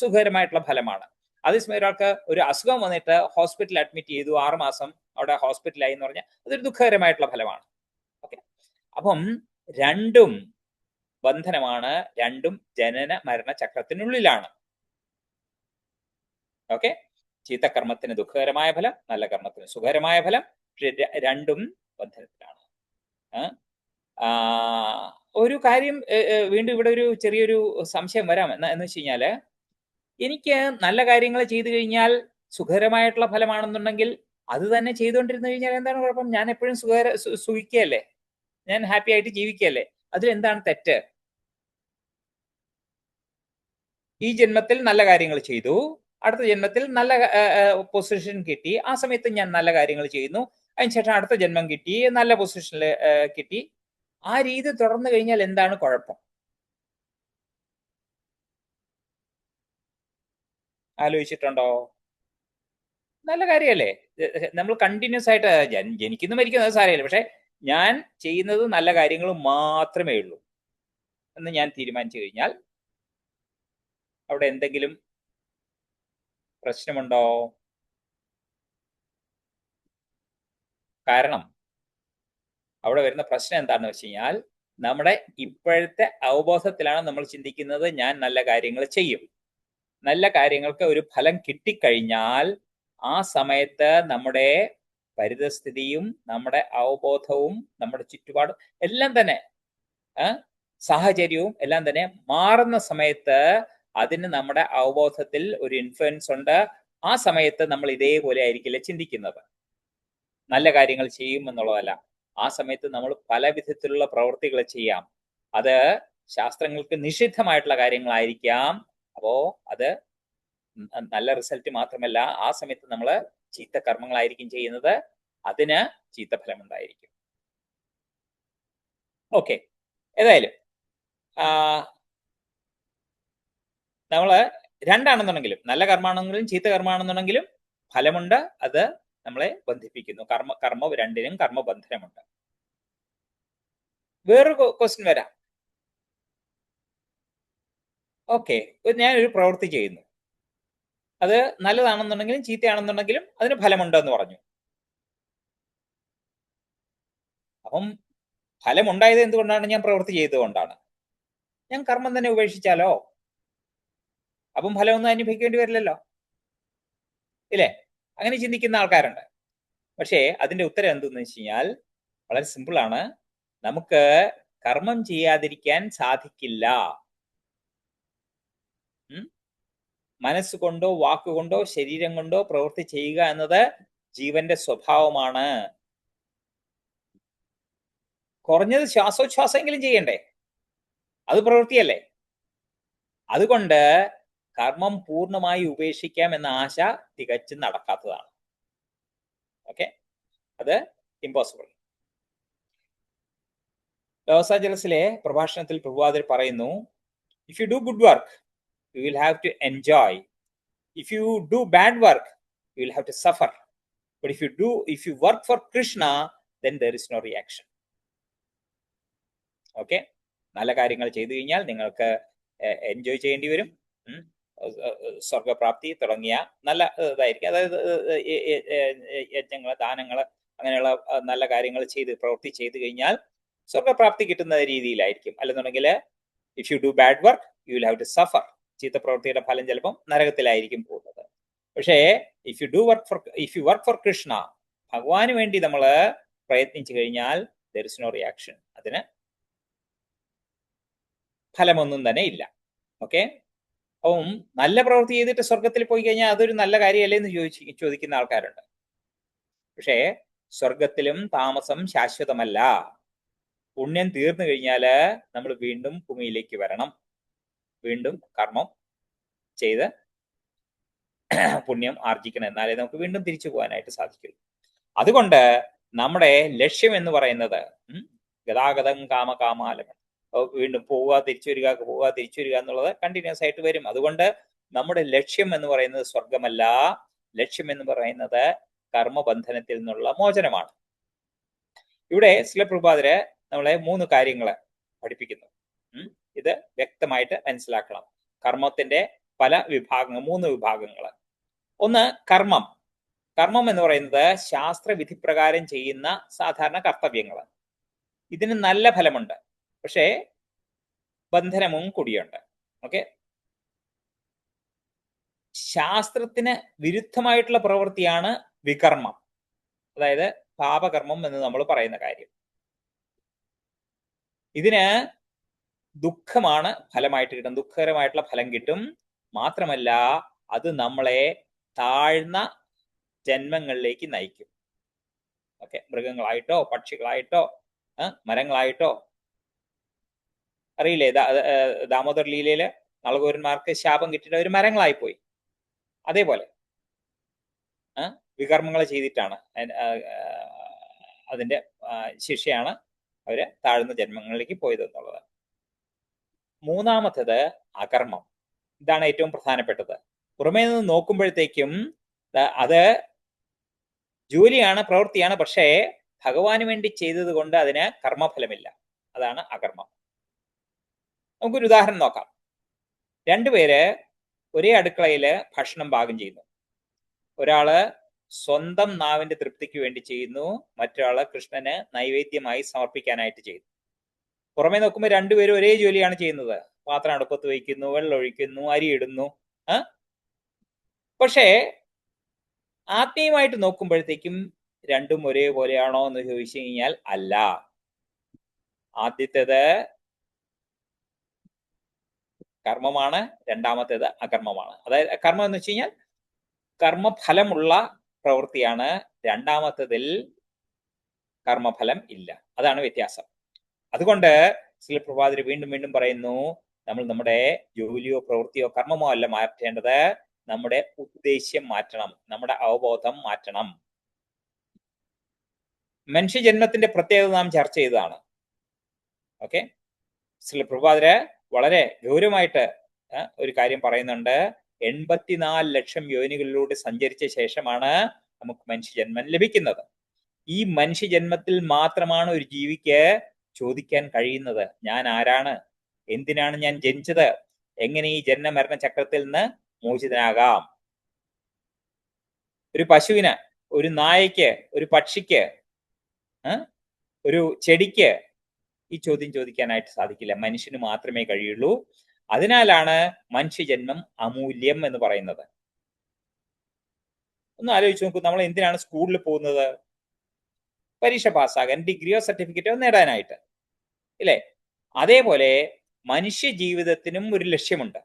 സുഖകരമായിട്ടുള്ള ഫലമാണ്. അതേസമയം ഒരാൾക്ക് ഒരു അസുഖം വന്നിട്ട് ഹോസ്പിറ്റലിൽ അഡ്മിറ്റ് ചെയ്തു, 6 മാസം അവിടെ ഹോസ്പിറ്റലായി എന്ന് പറഞ്ഞാൽ അതൊരു ദുഃഖകരമായിട്ടുള്ള ഫലമാണ്. ഓക്കെ, അപ്പം രണ്ടും ബന്ധനമാണ്, രണ്ടും ജനന മരണ ചക്രത്തിനുള്ളിലാണ്. ഓക്കെ, ചീത്തകർമ്മത്തിന് ദുഃഖകരമായ ഫലം, നല്ല കർമ്മത്തിന് സുഖകരമായ ഫലം, രണ്ടും ബന്ധനത്തിലാണ്. ഒരു കാര്യം വീണ്ടും ഇവിടെ ഒരു ചെറിയൊരു സംശയം വരാം. എന്ന് വെച്ച് കഴിഞ്ഞാല് എനിക്ക് നല്ല കാര്യങ്ങൾ ചെയ്തു കഴിഞ്ഞാൽ സുഖകരമായിട്ടുള്ള ഫലമാണെന്നുണ്ടെങ്കിൽ അത് തന്നെ ചെയ്തുകൊണ്ടിരുന്നു കഴിഞ്ഞാൽ എന്താണ് കുഴപ്പം? ഞാൻ എപ്പോഴും സുഖിക്കുകയല്ലേ, ഞാൻ ഹാപ്പി ആയിട്ട് ജീവിക്കുകയല്ലേ, അതിൽ എന്താണ് തെറ്റ്? ഈ ജന്മത്തിൽ നല്ല കാര്യങ്ങൾ ചെയ്തു, അടുത്ത ജന്മത്തിൽ നല്ല പൊസിഷൻ കിട്ടി, ആ സമയത്ത് ഞാൻ നല്ല കാര്യങ്ങൾ ചെയ്യുന്നു, അതിനുശേഷം അടുത്ത ജന്മം കിട്ടി, നല്ല പൊസിഷനിൽ കിട്ടി. ആ രീതി തുടർന്നു കഴിഞ്ഞാൽ എന്താണ് കുഴപ്പം? ആലോചിച്ചിട്ടുണ്ടോ? നല്ല കാര്യമല്ലേ? നമ്മൾ കണ്ടിന്യൂസ് ആയിട്ട് ജനിക്കുന്നു മരിക്കുന്നത് സാരമില്ല, പക്ഷെ ഞാൻ ചെയ്യുന്നത് നല്ല കാര്യങ്ങൾ മാത്രമേ ഉള്ളൂ എന്ന് ഞാൻ തീരുമാനിച്ചു കഴിഞ്ഞാൽ അവിടെ എന്തെങ്കിലും പ്രശ്നമുണ്ടോ? കാരണം അവിടെ വരുന്ന പ്രശ്നം എന്താണെന്ന് വെച്ച് കഴിഞ്ഞാൽ നമ്മുടെ ഇപ്പോഴത്തെ അവബോധത്തിലാണ് നമ്മൾ ചിന്തിക്കുന്നത് ഞാൻ നല്ല കാര്യങ്ങൾ ചെയ്യും. നല്ല കാര്യങ്ങൾക്ക് ഒരു ഫലം കിട്ടിക്കഴിഞ്ഞാൽ ആ സമയത്ത് നമ്മുടെ പരിതസ്ഥിതിയും നമ്മുടെ അവബോധവും നമ്മുടെ ചുറ്റുപാടും എല്ലാം തന്നെ സാഹചര്യവും എല്ലാം തന്നെ മാറുന്ന സമയത്ത് അതിന് നമ്മുടെ അവബോധത്തിൽ ഒരു ഇൻഫ്ലുവൻസ് ഉണ്ട്. ആ സമയത്ത് നമ്മൾ ഇതേപോലെ ആയിരിക്കില്ല ചിന്തിക്കുന്നത്, നല്ല കാര്യങ്ങൾ ചെയ്യും എന്നുള്ളതല്ല. ആ സമയത്ത് നമ്മൾ പല വിധത്തിലുള്ള പ്രവൃത്തികൾ ചെയ്യാം. അത് ശാസ്ത്രങ്ങൾക്ക് നിഷിദ്ധമായിട്ടുള്ള കാര്യങ്ങളായിരിക്കാം. അപ്പോ അത് നല്ല റിസൾട്ട് മാത്രമല്ല, ആ സമയത്ത് നമ്മൾ ചീത്ത കർമ്മങ്ങളായിരിക്കും ചെയ്യുന്നത്, അതിന് ചീത്തഫലം ഉണ്ടായിരിക്കും. ഓക്കെ, ഏതായാലും നമ്മള് രണ്ടാണെന്നുണ്ടെങ്കിലും, നല്ല കർമ്മമാണെങ്കിലും ചീത്ത കർമ്മമാണെന്നുണ്ടെങ്കിലും ഫലമുണ്ട്, അത് നമ്മളെ ബന്ധിപ്പിക്കുന്നു. കർമ്മ രണ്ടിനും കർമ്മബന്ധനമുണ്ട്. വേറൊരു ക്വസ്റ്റ്യൻ വരാം. ഓക്കെ, ഞാനൊരു പ്രവൃത്തി ചെയ്യുന്നു, അത് നല്ലതാണെന്നുണ്ടെങ്കിലും ചീത്തയാണെന്നുണ്ടെങ്കിലും അതിന് ഫലമുണ്ടെന്ന് പറഞ്ഞു. അപ്പം ഫലമുണ്ടായത് എന്തുകൊണ്ടാണ്? ഞാൻ പ്രവൃത്തി ചെയ്തുകൊണ്ടാണ്. ഞാൻ കർമ്മം തന്നെ ഉപേക്ഷിച്ചാലോ? അപ്പം ഫലമൊന്നും അനുഭവിക്കേണ്ടി വരില്ലല്ലോ, ഇല്ലേ? അങ്ങനെ ചിന്തിക്കുന്ന ആൾക്കാരുണ്ട്. പക്ഷേ അതിന്റെ ഉത്തരം എന്തെന്ന് വെച്ച് കഴിഞ്ഞാൽ വളരെ സിമ്പിൾ ആണ്. നമുക്ക് കർമ്മം ചെയ്യാതിരിക്കാൻ സാധിക്കില്ല. മനസ്സുകൊണ്ടോ വാക്കുകൊണ്ടോ ശരീരം കൊണ്ടോ പ്രവൃത്തി ചെയ്യുക എന്നത് ജീവന്റെ സ്വഭാവമാണ്. കുറഞ്ഞത് ശ്വാസോച്ഛ്വാസമെങ്കിലും ചെയ്യണ്ടേ? അത് പ്രവൃത്തിയല്ലേ? അതുകൊണ്ട് കർമ്മം പൂർണ്ണമായി ഉപേക്ഷിക്കാം എന്ന ആശ തികച്ചും നടക്കാത്തതാണ്. ഓക്കെ, അത് ഇമ്പോസിബിൾ. ലോസ് ആഞ്ചലസിലെ പ്രഭാഷണത്തിൽ പ്രഭുപാദർ പറയുന്നു, if you do good work you will have to enjoy, if you do bad work you will have to suffer, but if you work for Krishna then there is no reaction. Okay, നല്ല കാര്യങ്ങൾ ചെയ്തു കഴിഞ്ഞാൽ നിങ്ങൾക്ക് എൻജോയ് ചെയ്യേണ്ടി വരും. സ്വർഗപ്രാപ്തി തുടങ്ങിയ നല്ല ഇതായിരിക്കും. അതായത് യജ്ഞങ്ങൾ, ദാനങ്ങൾ, അങ്ങനെയുള്ള നല്ല കാര്യങ്ങൾ ചെയ്ത് പ്രവൃത്തി ചെയ്തു കഴിഞ്ഞാൽ സ്വർഗപ്രാപ്തി കിട്ടുന്ന രീതിയിലായിരിക്കും. അല്ലെന്നുണ്ടെങ്കിൽ if you do bad work you will have to suffer, ചീത്ത പ്രവൃത്തിയുടെ ഫലം ചിലപ്പം നരകത്തിലായിരിക്കും പോകുന്നത്. പക്ഷേ if you work for Krishna, ഭഗവാന് വേണ്ടി നമ്മൾ പ്രയത്നിച്ചു കഴിഞ്ഞാൽ there is no reaction, അതിന് ഫലമൊന്നും തന്നെ ഇല്ല. ഓക്കെ, അപ്പം നല്ല പ്രവൃത്തി ചെയ്തിട്ട് സ്വർഗത്തിൽ പോയി കഴിഞ്ഞാൽ അതൊരു നല്ല കാര്യമല്ലേ എന്ന് ചോദിക്കുന്ന ആൾക്കാരുണ്ട്. പക്ഷേ സ്വർഗത്തിലും താമസം ശാശ്വതമല്ല. പുണ്യം തീർന്നു കഴിഞ്ഞാല് നമ്മൾ വീണ്ടും ഭൂമിയിലേക്ക് വരണം, വീണ്ടും കർമ്മം ചെയ്ത് പുണ്യം ആർജിക്കണം, എന്നാലേ നമുക്ക് വീണ്ടും തിരിച്ചു പോകാനായിട്ട് സാധിക്കുള്ളൂ. അതുകൊണ്ട് നമ്മുടെ ലക്ഷ്യം എന്ന് പറയുന്നത് ഗതാഗതം കാമകാമാലം, വീണ്ടും പോവുക തിരിച്ചു വരിക, പോവുക തിരിച്ചു വരിക എന്നുള്ളത് കണ്ടിന്യൂസ് ആയിട്ട് വരും. അതുകൊണ്ട് നമ്മുടെ ലക്ഷ്യം എന്ന് പറയുന്നത് സ്വർഗമല്ല, ലക്ഷ്യം എന്ന് പറയുന്നത് കർമ്മബന്ധനത്തിൽ നിന്നുള്ള മോചനമാണ്. ഇവിടെ ശ്രീല പ്രഭുപാദര് നമ്മളെ 3 കാര്യങ്ങൾ പഠിപ്പിക്കുന്നു. ഇത് വ്യക്തമായിട്ട് മനസ്സിലാക്കണം. കർമ്മത്തിന്റെ പല വിഭാഗങ്ങൾ, 3 വിഭാഗങ്ങൾ. ഒന്ന് കർമ്മം. കർമ്മം എന്ന് പറയുന്നത് ശാസ്ത്രവിധി പ്രകാരം ചെയ്യുന്ന സാധാരണ കർത്തവ്യങ്ങൾ. ഇതിന് നല്ല ഫലമുണ്ട്, പക്ഷേ ബന്ധനവും കൂടിയുണ്ട്. ഓക്കെ, ശാസ്ത്രത്തിന് വിരുദ്ധമായിട്ടുള്ള പ്രവൃത്തിയാണ് വികർമ്മം, അതായത് പാപകർമ്മം എന്ന് നമ്മൾ പറയുന്ന കാര്യം. ഇതിന് ദുഃഖമാണ് ഫലമായിട്ട് കിട്ടും, ദുഃഖകരമായിട്ടുള്ള ഫലം കിട്ടും. മാത്രമല്ല അത് നമ്മളെ താഴ്ന്ന ജന്മങ്ങളിലേക്ക് നയിക്കും. ഓക്കെ, മൃഗങ്ങളായിട്ടോ പക്ഷികളായിട്ടോ മരങ്ങളായിട്ടോ. അറിയില്ലേ, ദാമോദർ ലീലയില് നളകൂരന്മാർക്ക് ശാപം കിട്ടിയിട്ട് അവർ മരങ്ങളായിപ്പോയി. അതേപോലെ വികർമ്മങ്ങൾ ചെയ്തിട്ടാണ് അതിന്റെ ശിക്ഷയാണ് അവര് താഴ്ന്ന ജന്മങ്ങളിലേക്ക് പോയത് എന്നുള്ളത്. മൂന്നാമത്തേത് അകർമ്മം. ഇതാണ് ഏറ്റവും പ്രധാനപ്പെട്ടത്. പുറമേ നിന്ന് നോക്കുമ്പോഴത്തേക്കും അത് ജോലിയാണ്, പ്രവൃത്തിയാണ്, പക്ഷേ ഭഗവാന് വേണ്ടി ചെയ്തത് കൊണ്ട് അതിന് കർമ്മഫലമില്ല. അതാണ് അകർമ്മം. നമുക്കൊരു ഉദാഹരണം നോക്കാം. 2 പേര് ഒരേ അടുക്കളയില് ഭക്ഷണം പാകം ചെയ്യുന്നു. ഒരാള് സ്വന്തം നാവിന്റെ തൃപ്തിക്ക് വേണ്ടി ചെയ്യുന്നു, മറ്റൊരാള് കൃഷ്ണന് നൈവേദ്യമായി സമർപ്പിക്കാനായിട്ട് ചെയ്യുന്നു. പുറമേ നോക്കുമ്പോൾ 2 പേരും ഒരേ ജോലിയാണ് ചെയ്യുന്നത്. പാത്രം അടുപ്പത്ത് വയ്ക്കുന്നു, വെള്ളം ഒഴിക്കുന്നു, അരി ഇടുന്നു. പക്ഷേ ആത്മീയമായിട്ട് നോക്കുമ്പോഴത്തേക്കും രണ്ടും ഒരേപോലെയാണോ എന്ന് ചോദിച്ചു കഴിഞ്ഞാൽ അല്ല. ആദ്യത്തേത് കർമ്മമാണ്, രണ്ടാമത്തേത് അകർമ്മമാണ്. അതായത് കർമ്മം എന്ന് വെച്ച് കഴിഞ്ഞാൽ കർമ്മഫലമുള്ള പ്രവൃത്തിയാണ്, രണ്ടാമത്തതിൽ കർമ്മഫലം ഇല്ല. അതാണ് വ്യത്യാസം. അതുകൊണ്ട് ശ്രീ പ്രഭുപാദർ വീണ്ടും വീണ്ടും പറയുന്നു, നമ്മൾ നമ്മുടെ ജോലിയോ പ്രവൃത്തിയോ കർമ്മമോ അല്ല മാറ്റേണ്ടത്, നമ്മുടെ ഉദ്ദേശ്യം മാറ്റണം, നമ്മുടെ അവബോധം മാറ്റണം. മനുഷ്യജന്മത്തിന്റെ പ്രത്യേകത നാം ചർച്ച ചെയ്തതാണ്. ഓക്കെ, ശ്രീ പ്രഭുപാദര് വളരെ ഗൗരവമായിട്ട് ഒരു കാര്യം പറയുന്നുണ്ട്. 84 ലക്ഷം യോനികളിലൂടെ സഞ്ചരിച്ച ശേഷമാണ് നമുക്ക് മനുഷ്യജന്മം ലഭിക്കുന്നത്. ഈ മനുഷ്യജന്മത്തിൽ മാത്രമാണ് ഒരു ജീവിക്ക് ചോദിക്കാൻ കഴിയുന്നത്, ഞാൻ ആരാണ്, എന്തിനാണ് ഞാൻ ജനിച്ചത്, എങ്ങനെ ഈ ജന്മമരണ ചക്രത്തിൽ നിന്ന് മോചിതനാകാം. ഒരു പശുവിന്, ഒരു നായയ്ക്ക്, ഒരു പക്ഷിക്ക്, ഒരു ചെടിക്ക് ഈ ചോദ്യം ചോദിക്കാനായിട്ട് സാധിക്കില്ല. മനുഷ്യന് മാത്രമേ കഴിയുള്ളൂ. അതിനാലാണ് മനുഷ്യജന്മം അമൂല്യം എന്ന് പറയുന്നത്. ഒന്ന് ആലോചിച്ച് നോക്കൂ, നമ്മൾ എന്തിനാണ് സ്കൂളിൽ പോകുന്നത്? പരീക്ഷ പാസ്സാകാൻ, ഡിഗ്രിയോ സർട്ടിഫിക്കറ്റോ നേടാനായിട്ട്, ഇല്ലേ? അതേപോലെ മനുഷ്യ ജീവിതത്തിനും ഒരു ലക്ഷ്യമുണ്ട്.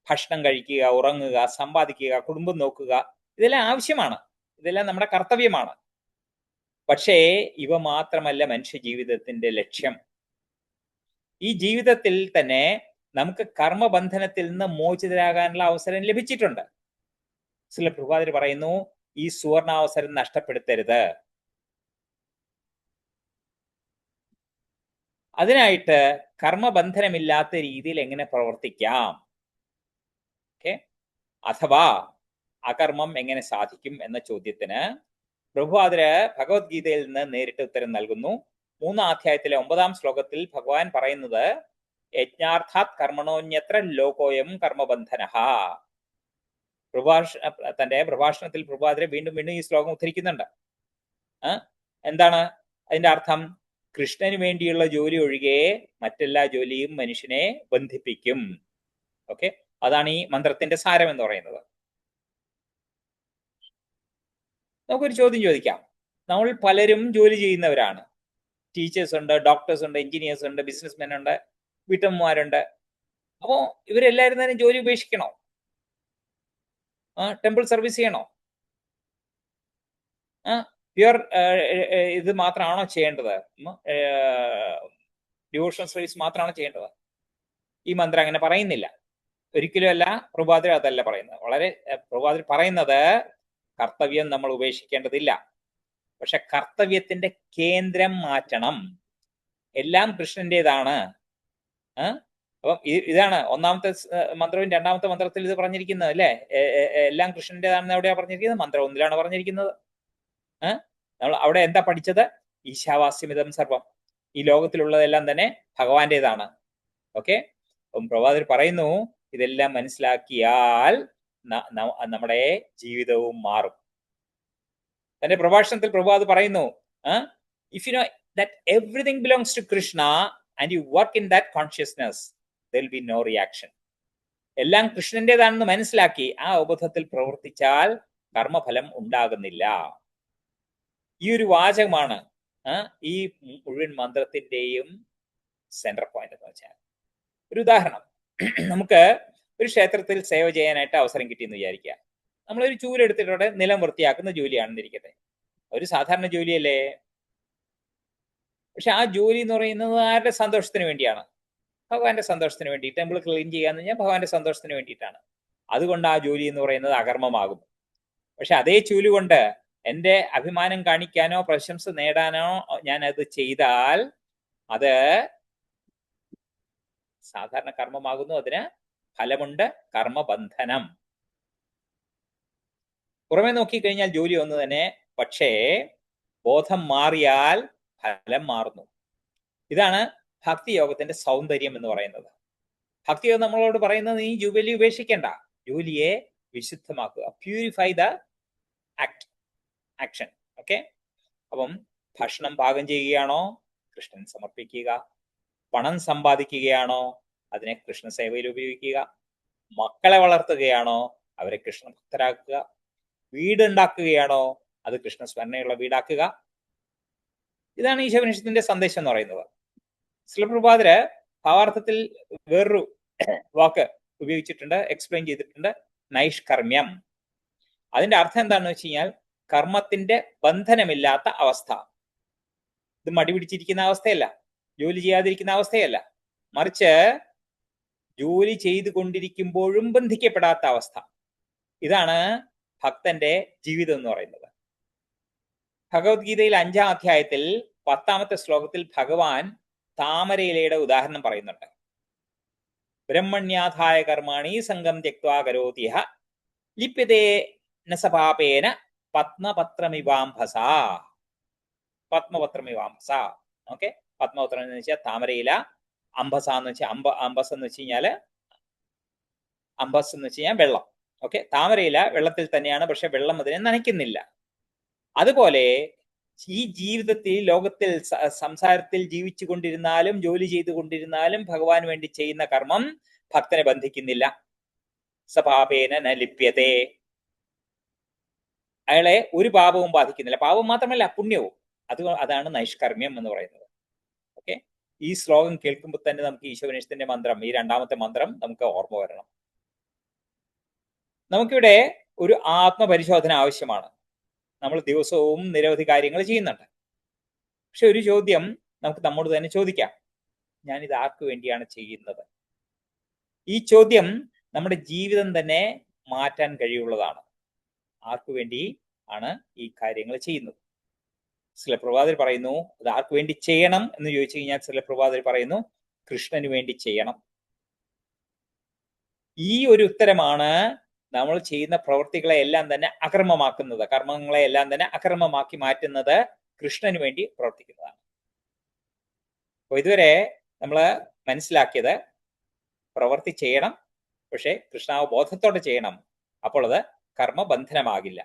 ഭക്ഷണം കഴിക്കുക, ഉറങ്ങുക, സമ്പാദിക്കുക, കുടുംബം നോക്കുക, ഇതെല്ലാം ആവശ്യമാണ്, ഇതെല്ലാം നമ്മുടെ കർത്തവ്യമാണ്. പക്ഷേ ഇവ മാത്രമല്ല മനുഷ്യ ജീവിതത്തിന്റെ ലക്ഷ്യം. ഈ ജീവിതത്തിൽ തന്നെ നമുക്ക് കർമ്മബന്ധനത്തിൽ നിന്ന് മോചിതരാകാനുള്ള അവസരം ലഭിച്ചിട്ടുണ്ട്. ശ്രീ പ്രഭാതർ പറയുന്നു, ഈ സുവർണാവസരം നഷ്ടപ്പെടുത്തരുത്. അതിനായിട്ട് കർമ്മബന്ധനമില്ലാത്ത രീതിയിൽ എങ്ങനെ പ്രവർത്തിക്കാം, ഓക്കെ, അഥവാ അകർമ്മം എങ്ങനെ സാധിക്കും എന്ന ചോദ്യത്തിന് പ്രഭുപാദര് ഭഗവത്ഗീതയിൽ നിന്ന് നേരിട്ട് ഉത്തരം നൽകുന്നു. 3-ാം അധ്യായത്തിലെ 9-ാം ശ്ലോകത്തിൽ ഭഗവാൻ പറയുന്നത്, യജ്ഞാർത്ഥാത് കർമ്മണോന്യത്ര ലോകോയം കർമ്മബന്ധനഃ. തന്റെ പ്രഭാഷണത്തിൽ പ്രഭുപാദര് വീണ്ടും വീണ്ടും ഈ ശ്ലോകം ഉദ്ധരിക്കുന്നുണ്ട്. എന്താണ് അതിന്റെ അർത്ഥം? കൃഷ്ണന് വേണ്ടിയുള്ള ജോലി ഒഴികെ മറ്റെല്ലാ ജോലിയും മനുഷ്യനെ ബന്ധിപ്പിക്കും. ഓക്കെ, അതാണ് ഈ മന്ത്രത്തിന്റെ സാരം എന്ന് പറയുന്നത്. നമുക്കൊരു ചോദ്യം ചോദിക്കാം. നമ്മൾ പലരും ജോലി ചെയ്യുന്നവരാണ്. ടീച്ചേഴ്സ് ഉണ്ട്, ഡോക്ടേഴ്സ് ഉണ്ട്, എഞ്ചിനീയേഴ്സ് ഉണ്ട്, ബിസിനസ്മെൻ ഉണ്ട്, വീട്ടമ്മമാരുണ്ട്. അപ്പോ ഇവരെല്ലാവരും തന്നെ ജോലി ഉപേക്ഷിക്കണോ? ടെമ്പിൾ സർവീസ് ചെയ്യണോ? പ്യുവർ ഇത് മാത്രമാണോ ചെയ്യേണ്ടത്? ഡിവോഷണൽ സർവീസ് മാത്രമാണോ ചെയ്യേണ്ടത്? ഈ മന്ത്രം അങ്ങനെ പറയുന്നില്ല, ഒരിക്കലും അല്ല. പ്രഭാതർ അതല്ല പറയുന്നത്. പ്രഭാതർ പറയുന്നത് കർത്തവ്യം നമ്മൾ ഉപേക്ഷിക്കേണ്ടതില്ല, പക്ഷെ കർത്തവ്യത്തിന്റെ കേന്ദ്രം മാറ്റണം. എല്ലാം കൃഷ്ണന്റേതാണ്. അപ്പം ഇതാണ് ഒന്നാമത്തെ മന്ത്രവും 2-ാമത്തെ മന്ത്രത്തിൽ ഇത് പറഞ്ഞിരിക്കുന്നത്, അല്ലേ? എല്ലാം കൃഷ്ണന്റേതാണെന്ന് എവിടെയാ പറഞ്ഞിരിക്കുന്നത്? മന്ത്രം 1-ലാണ് പറഞ്ഞിരിക്കുന്നത്. നമ്മൾ അവിടെ എന്താ പഠിച്ചത്? ഈശാവാസ്യമിതം സർവം, ഈ ലോകത്തിലുള്ളതെല്ലാം തന്നെ ഭഗവാന്റേതാണ്. ഓക്കെ, അപ്പം പ്രഭാതർ പറയുന്നു, ഇതെല്ലാം മനസ്സിലാക്കിയാൽ നമ്മുടെ ജീവിതവും മാറും. തന്റെ പ്രഭാഷണത്തിൽ പ്രഭാത് പറയുന്നു, if you know that everything belongs to Krishna and you work in that consciousness, there will be no reaction. എല്ലാം കൃഷ്ണന്റേതാണെന്ന് മനസ്സിലാക്കി ആ ഉപബോധത്തിൽ പ്രവർത്തിച്ചാൽ കർമ്മഫലം ഉണ്ടാകുന്നില്ല. ഈ ഒരു വാചകമാണ് ഈ മുഴുവൻ മന്ത്രത്തിന്റെയും സെന്റർ പോയിന്റ് എന്ന് വെച്ചാൽ. ഒരു ഉദാഹരണം, നമുക്ക് ഒരു ക്ഷേത്രത്തിൽ സേവ ചെയ്യാനായിട്ട് അവസരം കിട്ടിയെന്ന് വിചാരിക്കുക. നമ്മളൊരു ചൂലെടുത്തിട്ടോടെ നിലം വൃത്തിയാക്കുന്ന ജോലിയാണെന്നിരിക്കട്ടെ. ഒരു സാധാരണ ജോലിയല്ലേ? പക്ഷെ ആ ജോലി എന്ന് പറയുന്നത് ആരുടെ സന്തോഷത്തിന് വേണ്ടിയാണ്? ഭഗവാന്റെ സന്തോഷത്തിന് വേണ്ടി. ടെമ്പിൾ ക്ലീൻ ചെയ്യാന്ന് പറഞ്ഞാൽ ഭഗവാന്റെ സന്തോഷത്തിന് വേണ്ടിയിട്ടാണ്. അതുകൊണ്ട് ആ ജോലി എന്ന് പറയുന്നത് അകർമ്മമാകും. പക്ഷെ അതേ ചൂല് കൊണ്ട് എൻ്റെ അഭിമാനം കാണിക്കാനോ പ്രശംസ നേടാനോ ഞാൻ അത് ചെയ്താൽ അത് സാധാരണ കർമ്മമാകുന്നു. അതിന് ഫലമുണ്ട്, കർമ്മബന്ധനം. പുറമെ നോക്കിക്കഴിഞ്ഞാൽ ജോലി ഒന്ന് തന്നെ, പക്ഷേ ബോധം മാറിയാൽ ഫലം മാറുന്നു. ഇതാണ് ഭക്തിയോഗത്തിന്റെ സൗന്ദര്യം എന്ന് പറയുന്നത്. ഭക്തിയോഗം നമ്മളോട് പറയുന്നത്, നീ ജോലി ഉപേക്ഷിക്കേണ്ട, ജോലിയെ വിശുദ്ധമാക്കുക, പ്യൂരിഫൈ ദ ആക്ഷൻ. ഓക്കെ, അപ്പം ഭക്ഷണം പാകം ചെയ്യുകയാണോ, കൃഷ്ണൻ സമർപ്പിക്കുക. പണം സമ്പാദിക്കുകയാണോ, അതിനെ കൃഷ്ണ സേവയിൽ ഉപയോഗിക്കുക. മക്കളെ വളർത്തുകയാണോ, അവരെ കൃഷ്ണ ഭക്തരാക്കുക. വീടുണ്ടാക്കുകയാണോ, അത് കൃഷ്ണ സ്മരണയുള്ള വീടാക്കുക. ഇതാണ് ഈശോപനിഷത്തിന്റെ സന്ദേശം എന്ന് പറയുന്നത്. ശ്രീപ്രഭാതര് ഭാവാർത്ഥത്തിൽ വേറൊരു വാക്ക് ഉപയോഗിച്ചിട്ടുണ്ട്, എക്സ്പ്ലെയിൻ ചെയ്തിട്ടുണ്ട്, നൈഷ്കർമ്മ്യം. അതിന്റെ അർത്ഥം എന്താണെന്ന് വെച്ച് കഴിഞ്ഞാൽ കർമ്മത്തിന്റെ ബന്ധനമില്ലാത്ത അവസ്ഥ. ഇത് മടി പിടിച്ചിരിക്കുന്ന അവസ്ഥയല്ല, ജോലി ചെയ്യാതിരിക്കുന്ന അവസ്ഥയല്ല, മറിച്ച് ജോലി ചെയ്തുകൊണ്ടിരിക്കുമ്പോഴും ബന്ധിക്കപ്പെടാത്ത അവസ്ഥ. ഇതാണ് ഭക്തന്റെ ജീവിതം എന്ന് പറയുന്നത്. ഭഗവത്ഗീതയിൽ 5-ാം അധ്യായത്തിൽ 10-ാമത്തെ ശ്ലോകത്തിൽ ഭഗവാൻ താമരയിലയുടെ ഉദാഹരണം പറയുന്നുണ്ട്. ബ്രഹ്മണ്യാധായ കർമാണി സംഗം ത്യക്ത്വാ കരോതിഹ ലിപ്യതേ നസപാപേന പത്മപത്രമിവാംഭസ. പത്മപത്രമിവാംഭസ. ഓക്കെ, പത്മപത്രം എന്ന് വെച്ചാൽ താമരയില, അംബസ എന്ന് വെച്ചാൽ അംബസ് എന്ന് വെച്ച് കഴിഞ്ഞാല് അംബസ് എന്ന് വെച്ച് കഴിഞ്ഞാൽ വെള്ളം. ഓക്കെ, താമരയില വെള്ളത്തിൽ തന്നെയാണ്, പക്ഷെ വെള്ളം അതിനെ നനയ്ക്കുന്നില്ല. അതുപോലെ ഈ ജീവിതത്തിൽ ലോകത്തിൽ സംസാരത്തിൽ ജീവിച്ചു കൊണ്ടിരുന്നാലും ജോലി ചെയ്തുകൊണ്ടിരുന്നാലും ഭഗവാൻ വേണ്ടി ചെയ്യുന്ന കർമ്മം ഭക്തനെ ബന്ധിക്കുന്നില്ല. സപാപേന ന ലിപ്യതേ. അയാളെ ഒരു പാപവും ബാധിക്കുന്നില്ല. പാപം മാത്രമല്ല, പുണ്യവും. അതാണ് നൈഷ്കർമ്മ്യം എന്ന് പറയുന്നത്. ഓക്കെ, ഈ ശ്ലോകം കേൾക്കുമ്പോൾ തന്നെ നമുക്ക് ഈശോപനിഷത്തിന്റെ മന്ത്രം, ഈ രണ്ടാമത്തെ മന്ത്രം നമുക്ക് ഓർമ്മ വരണം. നമുക്കിവിടെ ഒരു ആത്മപരിശോധന ആവശ്യമാണ്. നമ്മൾ ദിവസവും നിരവധി കാര്യങ്ങൾ ചെയ്യുന്നുണ്ട്. പക്ഷെ ഒരു ചോദ്യം നമുക്ക് നമ്മോട് തന്നെ ചോദിക്കാം, ഞാനിത് ആർക്കു വേണ്ടിയാണ് ചെയ്യുന്നത്? ഈ ചോദ്യം നമ്മുടെ ജീവിതം തന്നെ മാറ്റാൻ കഴിയുള്ളതാണ്. ആർക്കു വേണ്ടി ആണ് ഈ കാര്യങ്ങൾ ചെയ്യുന്നത്? ചില പ്രഭാതർ പറയുന്നു അത് ആർക്കു വേണ്ടി ചെയ്യണം എന്ന് ചോദിച്ചു കഴിഞ്ഞാൽ ചില പ്രഭാതർ പറയുന്നു കൃഷ്ണന് വേണ്ടി ചെയ്യണം. ഈ ഒരു ഉത്തരമാണ് നമ്മൾ ചെയ്യുന്ന പ്രവൃത്തികളെ എല്ലാം തന്നെ അകർമ്മമാക്കുന്നത്, കർമ്മങ്ങളെ എല്ലാം തന്നെ അകർമ്മമാക്കി മാറ്റുന്നത് കൃഷ്ണന് വേണ്ടി പ്രവർത്തിക്കുന്നതാണ്. അപ്പൊ ഇതുവരെ നമ്മൾ മനസ്സിലാക്കിയത് പ്രവൃത്തി ചെയ്യണം, പക്ഷെ കൃഷ്ണാവബോധത്തോടെ ചെയ്യണം. അപ്പോൾ അത് കർമ്മബന്ധനമാകില്ല.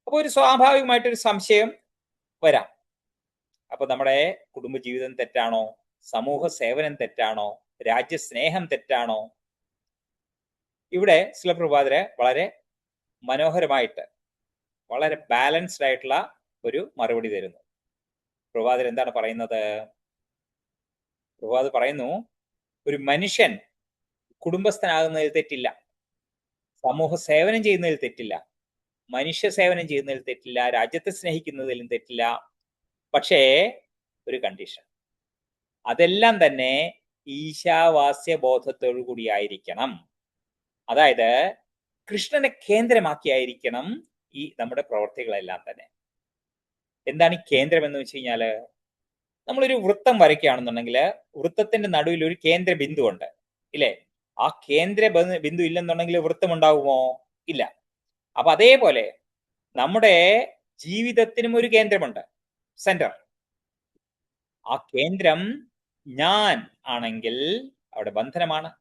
അപ്പൊ ഒരു സ്വാഭാവികമായിട്ടൊരു സംശയം വരാം. അപ്പൊ നമ്മുടെ കുടുംബജീവിതം തെറ്റാണോ? സമൂഹ സേവനം തെറ്റാണോ? രാജ്യസ്നേഹം തെറ്റാണോ? ഇവിടെ ശിലപ്രഭാതര് വളരെ മനോഹരമായിട്ട് വളരെ ബാലൻസ്ഡ് ആയിട്ടുള്ള ഒരു മറുപടി തരുന്നു. പ്രഭാതർ എന്താണ് പറയുന്നത്? പ്രഭാതർ പറയുന്നു, ഒരു മനുഷ്യൻ കുടുംബസ്ഥനാകുന്നതിൽ തെറ്റില്ല, സമൂഹ സേവനം ചെയ്യുന്നതിൽ തെറ്റില്ല, മനുഷ്യ സേവനം ചെയ്യുന്നതിൽ തെറ്റില്ല, രാജ്യത്തെ സ്നേഹിക്കുന്നതിലും തെറ്റില്ല. പക്ഷേ ഒരു കണ്ടീഷൻ, അതെല്ലാം തന്നെ ഈശാവാസ്യ ബോധത്തോടു കൂടിയായിരിക്കണം. അതായത് കൃഷ്ണനെ കേന്ദ്രമാക്കിയായിരിക്കണം ഈ നമ്മുടെ പ്രവർത്തികളെല്ലാം തന്നെ. എന്താണ് ഈ കേന്ദ്രം എന്ന് വെച്ച് കഴിഞ്ഞാല്, നമ്മളൊരു വൃത്തം വരയ്ക്കുകയാണെന്നുണ്ടെങ്കിൽ വൃത്തത്തിന്റെ നടുവിൽ ഒരു കേന്ദ്ര ബിന്ദു ഉണ്ട്, ഇല്ലേ? ആ കേന്ദ്ര ബിന്ദു ഇല്ലെന്നുണ്ടെങ്കിൽ വൃത്തം ഉണ്ടാകുമോ? ഇല്ല. അപ്പൊ അതേപോലെ നമ്മുടെ ജീവിതത്തിനും ഒരു കേന്ദ്രമുണ്ട്, സെന്റർ. ആ കേന്ദ്രം ഞാൻ ആണെങ്കിൽ അവിടെ ബന്ധനമാണ്,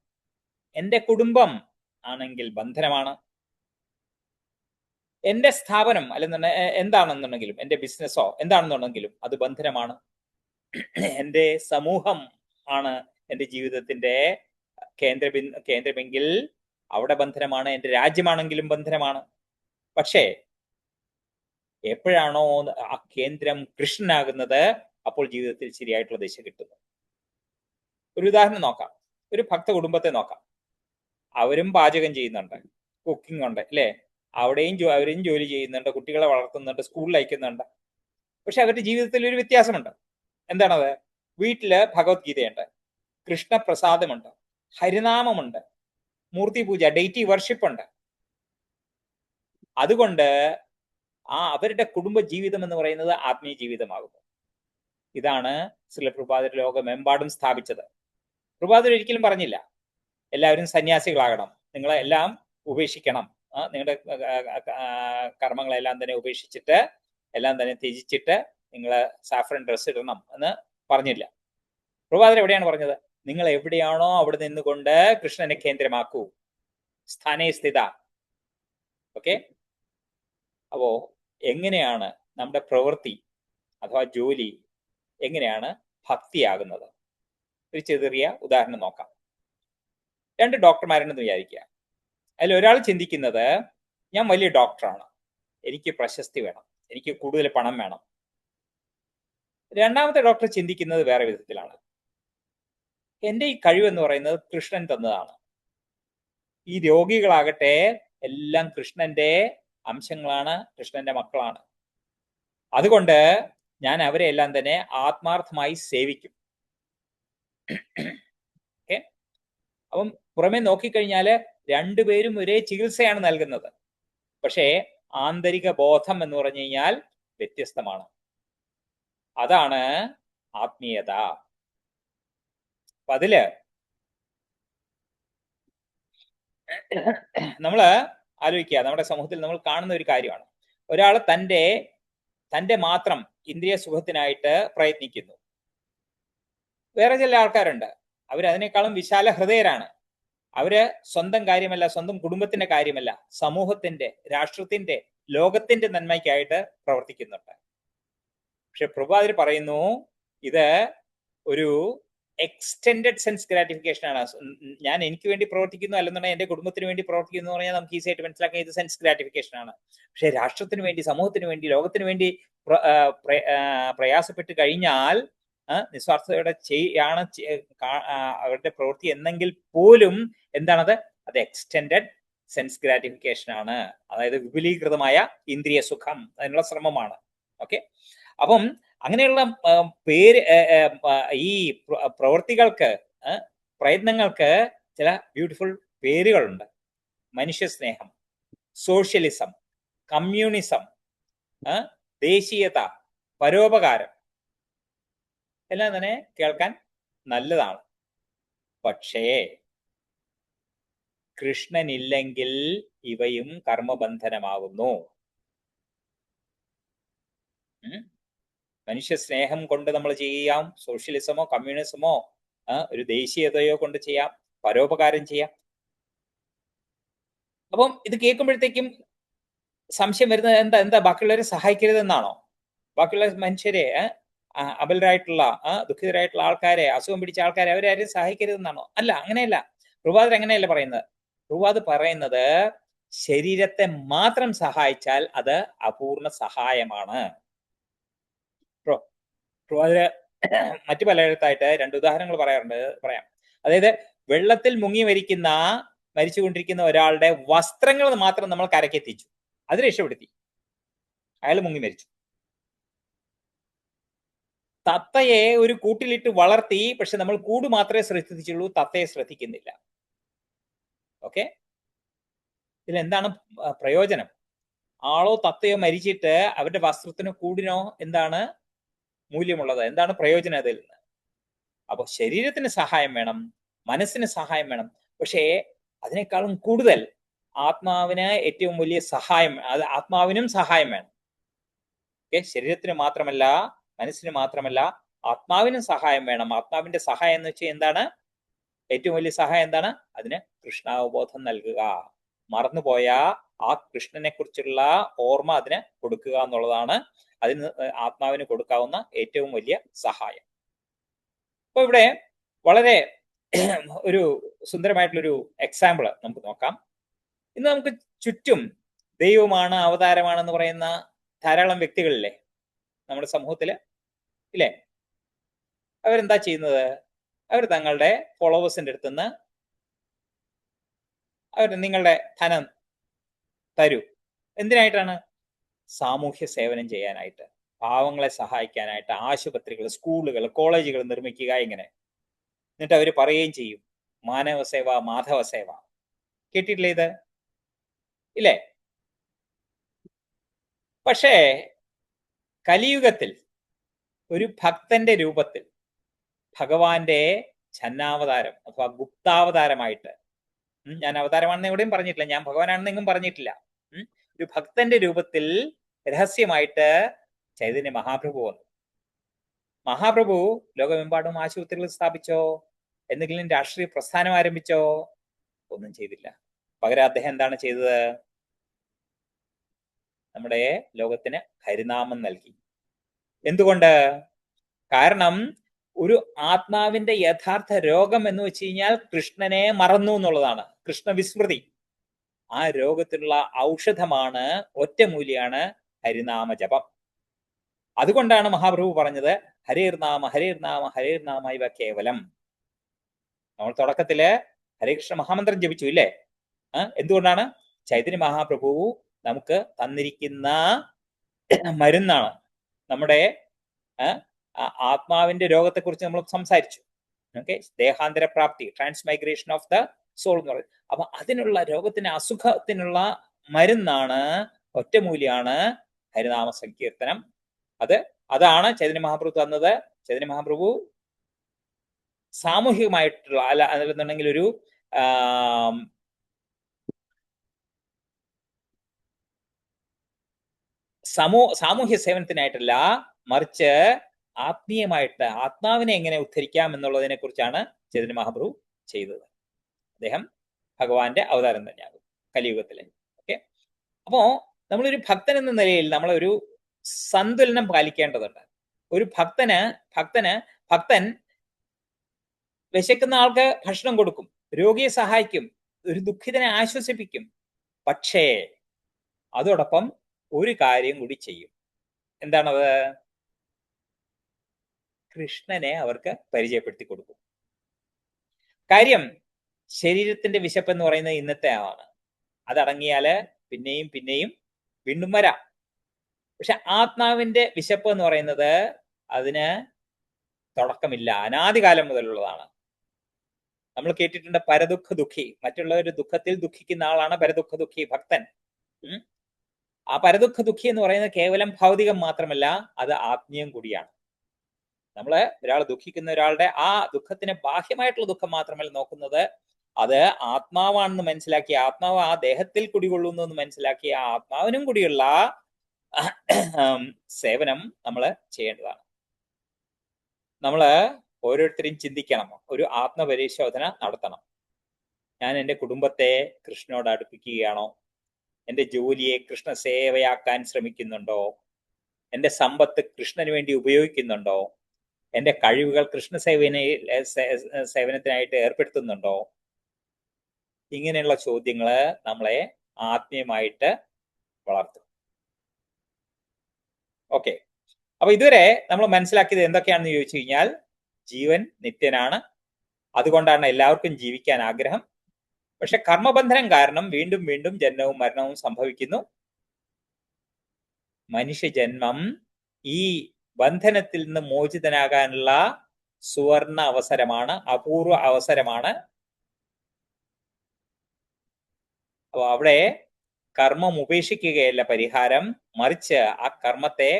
എന്റെ കുടുംബം ആണെങ്കിൽ ബന്ധനമാണ്, എന്റെ സ്ഥാപനം അല്ലെന്നുണ്ടെങ്കിൽ എന്താണെന്നുണ്ടെങ്കിലും എന്റെ ബിസിനസ്സോ എന്താണെന്നുണ്ടെങ്കിലും അത് ബന്ധനമാണ്. എന്റെ സമൂഹം ആണ് എന്റെ ജീവിതത്തിന്റെ കേന്ദ്രമെങ്കിൽ അവിടെ ബന്ധനമാണ്, എന്റെ രാജ്യമാണെങ്കിലും ബന്ധനമാണ്. പക്ഷേ എപ്പോഴാണോ ആ കേന്ദ്രം കൃഷ്ണനാകുന്നത് അപ്പോൾ ജീവിതത്തിൽ ശരിയായിട്ടുള്ള ദിശ കിട്ടുന്നു. ഒരു ഉദാഹരണം നോക്കാം. ഒരു ഭക്ത കുടുംബത്തെ നോക്കാം. അവരും പാചകം ചെയ്യുന്നുണ്ട്, കുക്കിംഗ് ഉണ്ട്, അല്ലേ? അവരും ജോലി ചെയ്യുന്നുണ്ട്, കുട്ടികളെ വളർത്തുന്നുണ്ട്, സ്കൂളിൽ അയക്കുന്നുണ്ട്. പക്ഷെ അവരുടെ ജീവിതത്തിൽ ഒരു വ്യത്യാസമുണ്ട്. എന്താണത്? വീട്ടില് ഭഗവത്ഗീതയുണ്ട്, കൃഷ്ണപ്രസാദമുണ്ട്, ഹരിനാമമുണ്ട്, മൂർത്തി പൂജ, ഡെയ്റ്റി വർഷിപ്പ് ഉണ്ട്. അതുകൊണ്ട് അവരുടെ കുടുംബ ജീവിതം എന്ന് പറയുന്നത് ആത്മീയ ജീവിതമാകുന്നു. ഇതാണ് ശ്രീല പ്രഭാതർ ലോകമെമ്പാടും സ്ഥാപിച്ചത്. പ്രഭാതർ ഒരിക്കലും പറഞ്ഞില്ല എല്ലാവരും സന്യാസികളാകണം, നിങ്ങളെ എല്ലാം ഉപേക്ഷിക്കണം, നിങ്ങളുടെ കർമ്മങ്ങളെല്ലാം തന്നെ ഉപേക്ഷിച്ചിട്ട് എല്ലാം തന്നെ ത്യജിച്ചിട്ട് നിങ്ങൾ സാഫ്രൻ ഡ്രസ് ഇടണം എന്ന് പറഞ്ഞില്ല. പ്രഭാതർ എവിടെയാണ് പറഞ്ഞത്? നിങ്ങൾ എവിടെയാണോ അവിടെ നിന്നുകൊണ്ട് കൃഷ്ണനെ കേന്ദ്രമാക്കൂ, സ്ഥാനേ സ്ഥിത. ഓക്കെ, അപ്പോ എങ്ങനെയാണ് നമ്മുടെ പ്രവൃത്തി അഥവാ ജോലി എങ്ങനെയാണ് ഭക്തിയാകുന്നത്? ഒരു ചെറിയ ഉദാഹരണം നോക്കാം. 2 ഡോക്ടർമാരുണ്ടെന്ന് വിചാരിക്കുക. അതിൽ ഒരാൾ ചിന്തിക്കുന്നത്, ഞാൻ വലിയ ഡോക്ടറാണ്, എനിക്ക് പ്രശസ്തി വേണം, എനിക്ക് കൂടുതൽ പണം വേണം. രണ്ടാമത്തെ ഡോക്ടർ ചിന്തിക്കുന്നത് വേറെ വിധത്തിലാണ്, എൻ്റെ ഈ കഴിവെന്ന് പറയുന്നത് കൃഷ്ണൻ തന്നതാണ്. ഈ രോഗികളാകട്ടെ എല്ലാം കൃഷ്ണന്റെ അംശങ്ങളാണ്, കൃഷ്ണന്റെ മക്കളാണ്. അതുകൊണ്ട് ഞാൻ അവരെ എല്ലാം തന്നെ ആത്മാർത്ഥമായി സേവിക്കും. ഓക്കെ, അപ്പം പുറമെ നോക്കിക്കഴിഞ്ഞാല് രണ്ടുപേരും ഒരേ ചികിത്സയാണ് നൽകുന്നത്. പക്ഷേ ആന്തരിക ബോധം എന്ന് പറഞ്ഞു കഴിഞ്ഞാൽ വ്യത്യസ്തമാണ്. അതാണ് ആത്മീയത. അപ്പൊ അതില് നമ്മള് ആലോചിക്കുക, നമ്മുടെ സമൂഹത്തിൽ നമ്മൾ കാണുന്ന ഒരു കാര്യമാണ്, ഒരാൾ തന്റെ മാത്രം ഇന്ദ്രിയ സുഖത്തിനായിട്ട് പ്രയത്നിക്കുന്നു. വേറെ ചില ആൾക്കാരുണ്ട്, അവരതിനേക്കാളും വിശാല ഹൃദയരാണ്. അവര് സ്വന്തം കാര്യമല്ല, സ്വന്തം കുടുംബത്തിന്റെ കാര്യമല്ല, സമൂഹത്തിന്റെ, രാഷ്ട്രത്തിന്റെ, ലോകത്തിന്റെ നന്മയ്ക്കായിട്ട് പ്രവർത്തിക്കുന്നുണ്ട്. പക്ഷെ പ്രഭുപാദർ പറയുന്നു ഇത് ഒരു എക്സ്റ്റെൻഡഡ് സെൻസ് ഗ്രാറ്റിഫിക്കേഷൻ ആണ്. ഞാൻ എനിക്ക് വേണ്ടി പ്രവർത്തിക്കുന്നു, അല്ലെന്നുണ്ടെങ്കിൽ എന്റെ കുടുംബത്തിന് വേണ്ടി പ്രവർത്തിക്കുന്നു എന്ന് പറഞ്ഞാൽ നമുക്ക് ഈസി ആയിട്ട് മനസ്സിലാക്കാൻ ഇത് സെൻസ് ഗ്രാറ്റിഫിക്കേഷൻ ആണ്. പക്ഷെ രാഷ്ട്രത്തിന് വേണ്ടി, സമൂഹത്തിന് വേണ്ടി, ലോകത്തിന് വേണ്ടി പ്രയാസപ്പെട്ട് കഴിഞ്ഞാൽ നിസ്വാർത്ഥതയോടെ അവരുടെ പ്രവൃത്തി എന്നെങ്കിൽ പോലും എന്താണത്? അത് എക്സ്റ്റെൻഡഡ് സെൻസ് ഗ്രാറ്റിഫിക്കേഷൻ ആണ്. അതായത് വിപുലീകൃതമായ ഇന്ദ്രിയ സുഖം, അതിനുള്ള ശ്രമമാണ്. ഓക്കെ, അപ്പം അങ്ങനെയുള്ള ഈ പ്രവൃത്തികൾക്ക്, പ്രയത്നങ്ങൾക്ക് ചില ബ്യൂട്ടിഫുൾ പേരുകളുണ്ട്. മനുഷ്യസ്നേഹം, സോഷ്യലിസം, കമ്മ്യൂണിസം, ദേശീയത, പരോപകാരം എല്ലാം തന്നെ കേൾക്കാൻ നല്ലതാണ്. പക്ഷേ കൃഷ്ണനില്ലെങ്കിൽ ഇവയും കർമ്മബന്ധനമാകുന്നു. മനുഷ്യ സ്നേഹം കൊണ്ട് നമ്മൾ ചെയ്യാം, സോഷ്യലിസമോ കമ്മ്യൂണിസമോ ഒരു ദേശീയതയോ കൊണ്ട് ചെയ്യാം, പരോപകാരം ചെയ്യാം. അപ്പം ഇത് കേൾക്കുമ്പോഴത്തേക്കും സംശയം വരുന്നത് എന്താ ബാക്കിയുള്ളവരെ സഹായിക്കരുതെന്നാണോ? ബാക്കിയുള്ള മനുഷ്യരെ, അബലരായിട്ടുള്ള, ദുഃഖിതരായിട്ടുള്ള ആൾക്കാരെ, അസുഖം പിടിച്ച ആൾക്കാരെ, അവരാരും സഹായിക്കരുതെന്നാണോ? അല്ല, അങ്ങനെയല്ല. പ്രഭുപാദർ അങ്ങനെയല്ല പറയുന്നത്. പ്രഭുപാദർ പറയുന്നത് ശരീരത്തെ മാത്രം സഹായിച്ചാൽ അത് അപൂർണ സഹായമാണ്. പ്രഭുപാദര് മറ്റു പലയിടത്തായിട്ട് 2 ഉദാഹരണങ്ങൾ പറയാം. അതായത് വെള്ളത്തിൽ മുങ്ങി മരിച്ചുകൊണ്ടിരിക്കുന്ന ഒരാളുടെ വസ്ത്രങ്ങൾ മാത്രം നമ്മൾ കരക്കെത്തിച്ചു, അത് രക്ഷപ്പെടുത്തി, അയാൾ മുങ്ങി മരിച്ചു. തത്തയെ ഒരു കൂട്ടിലിട്ട് വളർത്തി, പക്ഷെ നമ്മൾ കൂട് മാത്രമേ ശ്രദ്ധിച്ചുള്ളൂ, തത്തയെ ശ്രദ്ധിക്കുന്നില്ല. ഓക്കെ, ഇതിലെന്താണ് പ്രയോജനം? ആളോ തത്തയോ മരിച്ചിട്ട് അവരുടെ വസ്ത്രത്തിനോ കൂടിനോ എന്താണ് മൂല്യമുള്ളത്? എന്താണ് പ്രയോജനം അതിൽ നിന്ന്? അപ്പൊ ശരീരത്തിന് സഹായം വേണം, മനസ്സിന് സഹായം വേണം, പക്ഷേ അതിനേക്കാളും കൂടുതൽ ആത്മാവിന് ഏറ്റവും വലിയ സഹായം, അത് ആത്മാവിനും സഹായം വേണം. ഓക്കെ, ശരീരത്തിന് മാത്രമല്ല, മനസ്സിന് മാത്രമല്ല, ആത്മാവിനും സഹായം വേണം. ആത്മാവിന്റെ സഹായം എന്ന് വെച്ചാൽ എന്താണ്? ഏറ്റവും വലിയ സഹായം എന്താണ്? അതിന് കൃഷ്ണാവബോധം നൽകുക, മറന്നുപോയ ആ കൃഷ്ണനെ കുറിച്ചുള്ള ഓർമ്മ അതിന് കൊടുക്കുക എന്നുള്ളതാണ് അതിന് ആത്മാവിന് കൊടുക്കാവുന്ന ഏറ്റവും വലിയ സഹായം. അപ്പൊ ഇവിടെ വളരെ ഒരു സുന്ദരമായിട്ടുള്ളൊരു എക്സാമ്പിൾ നമുക്ക് നോക്കാം. ഇന്ന് നമുക്ക് ചുറ്റും ദൈവമാണ്, അവതാരമാണെന്ന് പറയുന്ന ധാരാളം വ്യക്തികളില്ലേ നമ്മുടെ സമൂഹത്തില്, ഇല്ലേ? അവരെന്താ ചെയ്യുന്നത്? അവർ തങ്ങളുടെ ഫോളോവേഴ്സിന്റെ അടുത്തുനിന്ന് അവർ നിങ്ങളുടെ ധനം തരൂ. എന്തിനായിട്ടാണ്? സാമൂഹ്യ സേവനം ചെയ്യാനായിട്ട്, പാവങ്ങളെ സഹായിക്കാനായിട്ട്, ആശുപത്രികൾ, സ്കൂളുകൾ, കോളേജുകൾ നിർമ്മിക്കുക, ഇങ്ങനെ. എന്നിട്ട് അവർ പറയുകയും ചെയ്യും, മാനവ സേവ, മാധവ സേവ. കേട്ടിട്ടില്ലേ ഇത്? ഇല്ലേ? പക്ഷേ കലിയുഗത്തിൽ ഒരു ഭക്തന്റെ രൂപത്തിൽ ഭഗവാന്റെ ഛന്നാവതാരം അഥവാ ഗുപ്താവതാരമായിട്ട്, ഞാൻ അവതാരമാണെന്ന് എവിടെയും പറഞ്ഞിട്ടില്ല, ഞാൻ ഭഗവാനാണെന്ന് എങ്ങും പറഞ്ഞിട്ടില്ല, ഒരു ഭക്തന്റെ രൂപത്തിൽ രഹസ്യമായിട്ട് ചൈതന്യ മഹാപ്രഭു വന്നു. മഹാപ്രഭു ലോകമെമ്പാടും ആശുപത്രികൾ സ്ഥാപിച്ചോ? എന്തെങ്കിലും രാഷ്ട്രീയ പ്രസ്ഥാനം ആരംഭിച്ചോ? ഒന്നും ചെയ്തില്ല. പകരം അദ്ദേഹം എന്താണ് ചെയ്തത്? നമ്മുടെ ലോകത്തിന് ഹരിനാമം നൽകി. എന്തുകൊണ്ട്? കാരണം ഒരു ആത്മാവിന്റെ യഥാർത്ഥ രോഗം എന്ന് വെച്ച് കഴിഞ്ഞാൽ കൃഷ്ണനെ മറന്നു എന്നുള്ളതാണ്, കൃഷ്ണവിസ്മൃതി. ആ രോഗത്തിനുള്ള ഔഷധമാണ്, ഒറ്റമൂലിയാണ് ഹരിനാമ ജപം. അതുകൊണ്ടാണ് മഹാപ്രഭു പറഞ്ഞത് ഹരേർനാമ ഹരേർനാമ ഹരേർനാമ ഇവ കേവലം. നമ്മൾ തുടക്കത്തില് ഹരേകൃഷ്ണ മഹാമന്ത്രം ജപിച്ചു, ഇല്ലേ? എന്തുകൊണ്ടാണ്? ചൈതന്യ മഹാപ്രഭു നമുക്ക് തന്നിരിക്കുന്ന മരുന്നാണ്. നമ്മുടെ ആത്മാവിന്റെ രോഗത്തെക്കുറിച്ച് നമ്മൾ സംസാരിച്ചു. ഓക്കെ, ദേഹാന്തര പ്രാപ്തി, ട്രാൻസ്മൈഗ്രേഷൻ ഓഫ് ദ സോൾ എന്ന് പറയും. അപ്പൊ അതിനുള്ള രോഗത്തിന്, അസുഖത്തിനുള്ള മരുന്നാണ്, ഒറ്റമൂലിയാണ് ഹരിനാമ സങ്കീർത്തനം. അതാണ് ചൈതന്യ മഹാപ്രഭു തന്നത്. ചൈതന്യ മഹാപ്രഭു സാമൂഹികമായിട്ടുള്ള, അല്ലെന്നുണ്ടെങ്കിൽ ഒരു സാമൂഹ്യ സേവനത്തിനായിട്ടല്ല, മറിച്ച് ആത്മീയമായിട്ട് ആത്മാവിനെ എങ്ങനെ ഉദ്ധരിക്കാം എന്നുള്ളതിനെ കുറിച്ചാണ് ചൈതന്യ മഹാപ്രഭു ചെയ്തത്. അദ്ദേഹം ഭഗവാന്റെ അവതാരം തന്നെയാകും കലിയുഗത്തിലെ. ഓക്കെ, അപ്പോ നമ്മളൊരു ഭക്തൻ എന്ന നിലയിൽ നമ്മളൊരു സന്തുലനം പാലിക്കേണ്ടതുണ്ട്. ഒരു ഭക്തൻ വിശക്കുന്ന ആൾക്ക് ഭക്ഷണം കൊടുക്കും, രോഗിയെ സഹായിക്കും, ഒരു ദുഃഖിതനെ ആശ്വസിപ്പിക്കും. പക്ഷേ അതോടൊപ്പം ഒരു കാര്യം കൂടി ചെയ്യും. എന്താണത്? കൃഷ്ണനെ അവർക്ക് പരിചയപ്പെടുത്തി കൊടുക്കും. കാര്യം, ശരീരത്തിന്റെ വിശപ്പ് എന്ന് പറയുന്നത് ഇന്നത്തെ ആണ്. അതടങ്ങിയാല് പിന്നെയും പിന്നെയും വീണ്ടും വരാം. പക്ഷെ ആത്മാവിന്റെ വിശപ്പ് എന്ന് പറയുന്നത് അതിന് തുടക്കമില്ല, അനാദികാലം മുതലുള്ളതാണ്. നമ്മൾ കേട്ടിട്ടുണ്ട് പരദുഃഖ ദുഃഖി, മറ്റുള്ളവരുടെ ദുഃഖത്തിൽ ദുഃഖിക്കുന്ന ആളാണ് പരദുഃഖ ദുഃഖി, ഭക്തൻ. ആ പരദുഃഖ ദുഃഖി എന്ന് പറയുന്നത് കേവലം ഭൗതികം മാത്രമല്ല, അത് ആത്മീയം കൂടിയാണ്. ഒരാൾ ദുഃഖിക്കുന്ന ഒരാളുടെ ആ ദുഃഖത്തിന് ബാഹ്യമായിട്ടുള്ള ദുഃഖം മാത്രമല്ല നോക്കുന്നത്, അത് ആത്മാവാണെന്ന് മനസ്സിലാക്കി, ആത്മാവ് ആ ദേഹത്തിൽ കുടികൊള്ളുന്നു എന്ന് മനസ്സിലാക്കി ആ ആത്മാവിനും കൂടിയുള്ള സേവനം നമ്മൾ ചെയ്യേണ്ടതാണ്. നമ്മൾ ഓരോരുത്തരും ചിന്തിക്കണം, ഒരു ആത്മപരിശോധന നടത്തണം. ഞാൻ എൻ്റെ കുടുംബത്തെ കൃഷ്ണനോട് അടുപ്പിക്കുകയാണോ? എൻ്റെ ജോലിയെ കൃഷ്ണസേവയാക്കാൻ ശ്രമിക്കുന്നുണ്ടോ? എൻ്റെ സമ്പത്ത് കൃഷ്ണന് വേണ്ടി ഉപയോഗിക്കുന്നുണ്ടോ? എൻ്റെ കഴിവുകൾ സേവനത്തിനായിട്ട് ഏർപ്പെടുത്തുന്നുണ്ടോ? ഇങ്ങനെയുള്ള ചോദ്യങ്ങൾ നമ്മളെ ആത്മീയമായിട്ട് വളർത്തും. ഓക്കെ, അപ്പൊ ഇതുവരെ നമ്മൾ മനസ്സിലാക്കിയത് എന്തൊക്കെയാണെന്ന് ചോദിച്ചു കഴിഞ്ഞാൽ, ജീവൻ നിത്യനാണ്, അതുകൊണ്ടാണ് എല്ലാവർക്കും ജീവിക്കാൻ ആഗ്രഹം. പക്ഷെ കർമ്മബന്ധനം കാരണം വീണ്ടും വീണ്ടും ജന്മവും മരണവും സംഭവിക്കുന്നു. മനുഷ്യജന്മം ഈ ബന്ധനത്തിൽ നിന്ന് മോചിതനാകാനുള്ള സുവർണ അവസരമാണ്, അപൂർവ അവസരമാണ്. അപ്പൊ അവിടെ കർമ്മം ഉപേക്ഷിക്കുകയല്ല പരിഹാരം, മറിച്ച് ആ കർമ്മത്തെ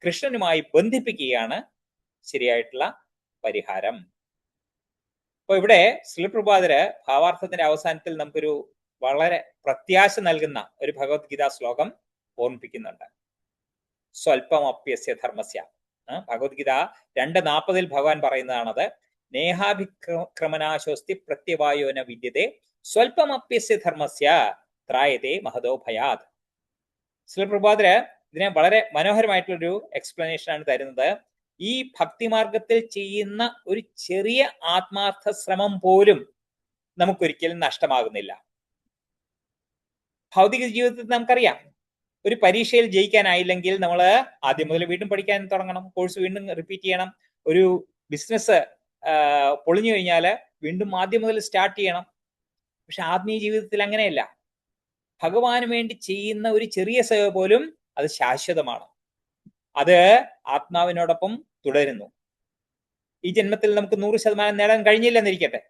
കൃഷ്ണനുമായി ബന്ധിപ്പിക്കുകയാണ് ശരിയായിട്ടുള്ള പരിഹാരം. അപ്പൊ ഇവിടെ ശ്രീപ്രഭാതര് ഭാവാർത്ഥത്തിന്റെ അവസാനത്തിൽ നമുക്കൊരു വളരെ പ്രത്യാശ നൽകുന്ന ഒരു ഭഗവത്ഗീതാ ശ്ലോകം ഓർമ്മിപ്പിക്കുന്നുണ്ട്. സ്വൽപമപ്യസ്യ ധർമ്മസ്യ. ഭഗവത്ഗീത 2:40 ഭഗവാൻ പറയുന്നതാണത്. നേഹാഭിക്രമനാശോസ്തി പ്രത്യവായോന വിദ്യത്തെ സ്വൽപമപ്യസ്യ ധർമ്മസ്യ ത്രായതേ മഹതോ ഭയാത്. ശ്രീപ്രഭാതര് ഇതിനെ വളരെ മനോഹരമായിട്ടുള്ളൊരു എക്സ്പ്ലനേഷൻ ആണ് തരുന്നത്. ഈ ഭക്തിമാർഗത്തിൽ ചെയ്യുന്ന ഒരു ചെറിയ ആത്മാർത്ഥ ശ്രമം പോലും നമുക്കൊരിക്കലും നഷ്ടമാകുന്നില്ല. ഭൗതിക ജീവിതത്തിൽ നമുക്കറിയാം, ഒരു പരീക്ഷയിൽ ജയിക്കാനായില്ലെങ്കിൽ നമ്മൾ ആദ്യം മുതൽ വീണ്ടും പഠിക്കാൻ തുടങ്ങണം, കോഴ്സ് വീണ്ടും റിപ്പീറ്റ് ചെയ്യണം. ഒരു ബിസിനസ് പൊളിഞ്ഞു കഴിഞ്ഞാൽ വീണ്ടും ആദ്യം മുതൽ സ്റ്റാർട്ട് ചെയ്യണം. പക്ഷെ ആത്മീയ ജീവിതത്തിൽ അങ്ങനെയല്ല. ഭഗവാന് വേണ്ടി ചെയ്യുന്ന ഒരു ചെറിയ സേവ പോലും അത് ശാശ്വതമാണ്, അത് ആത്മാവിനോടൊപ്പം തുടരുന്നു. ഈ ജന്മത്തിൽ നമുക്ക് 100% നേടാൻ കഴിഞ്ഞില്ലെന്നിരിക്കട്ടെ,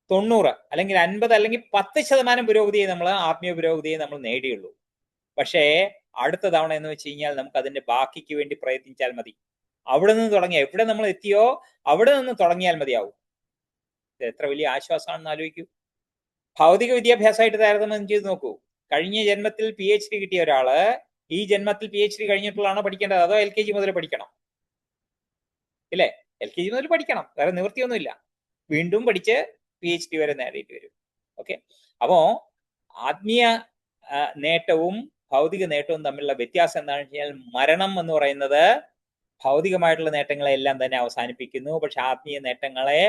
90 അല്ലെങ്കിൽ 50 അല്ലെങ്കിൽ 10% പുരോഗതിയെ നമ്മൾ ആത്മീയ പുരോഗതിയെ നമ്മൾ നേടിയുള്ളൂ. പക്ഷേ അടുത്ത തവണ എന്ന് വെച്ച് കഴിഞ്ഞാൽ നമുക്ക് അതിന്റെ ബാക്കിക്ക് വേണ്ടി പ്രയത്നിച്ചാൽ മതി. അവിടെ നിന്ന് തുടങ്ങിയ, എവിടെ നമ്മൾ എത്തിയോ അവിടെ നിന്ന് തുടങ്ങിയാൽ മതിയാവും. ഇത് എത്ര വലിയ ആശ്വാസമാണെന്ന് ആലോചിക്കൂ. ഭൗതിക വിദ്യാഭ്യാസമായിട്ട് താരതമ്യം ചെയ്ത് നോക്കൂ. കഴിഞ്ഞ ജന്മത്തിൽ PhD കിട്ടിയ ഒരാള് ഈ ജന്മത്തിൽ PhD കഴിഞ്ഞിട്ടുള്ളതാണോ പഠിക്കേണ്ടത്, അതോ LKG മുതൽ പഠിക്കണം? ഇല്ലേ, LKG മുതൽ പഠിക്കണം, വേറെ നിവൃത്തിയൊന്നുമില്ല. വീണ്ടും പഠിച്ച് PhD വരെ നേടിയിട്ട് വരും. ഓക്കെ, അപ്പോ ആത്മീയ നേട്ടവും ഭൗതിക നേട്ടവും തമ്മിലുള്ള വ്യത്യാസം എന്താണെന്ന് വെച്ച് കഴിഞ്ഞാൽ, മരണം എന്ന് പറയുന്നത് ഭൗതികമായിട്ടുള്ള നേട്ടങ്ങളെല്ലാം തന്നെ അവസാനിപ്പിക്കുന്നു. പക്ഷെ ആത്മീയ നേട്ടങ്ങളെ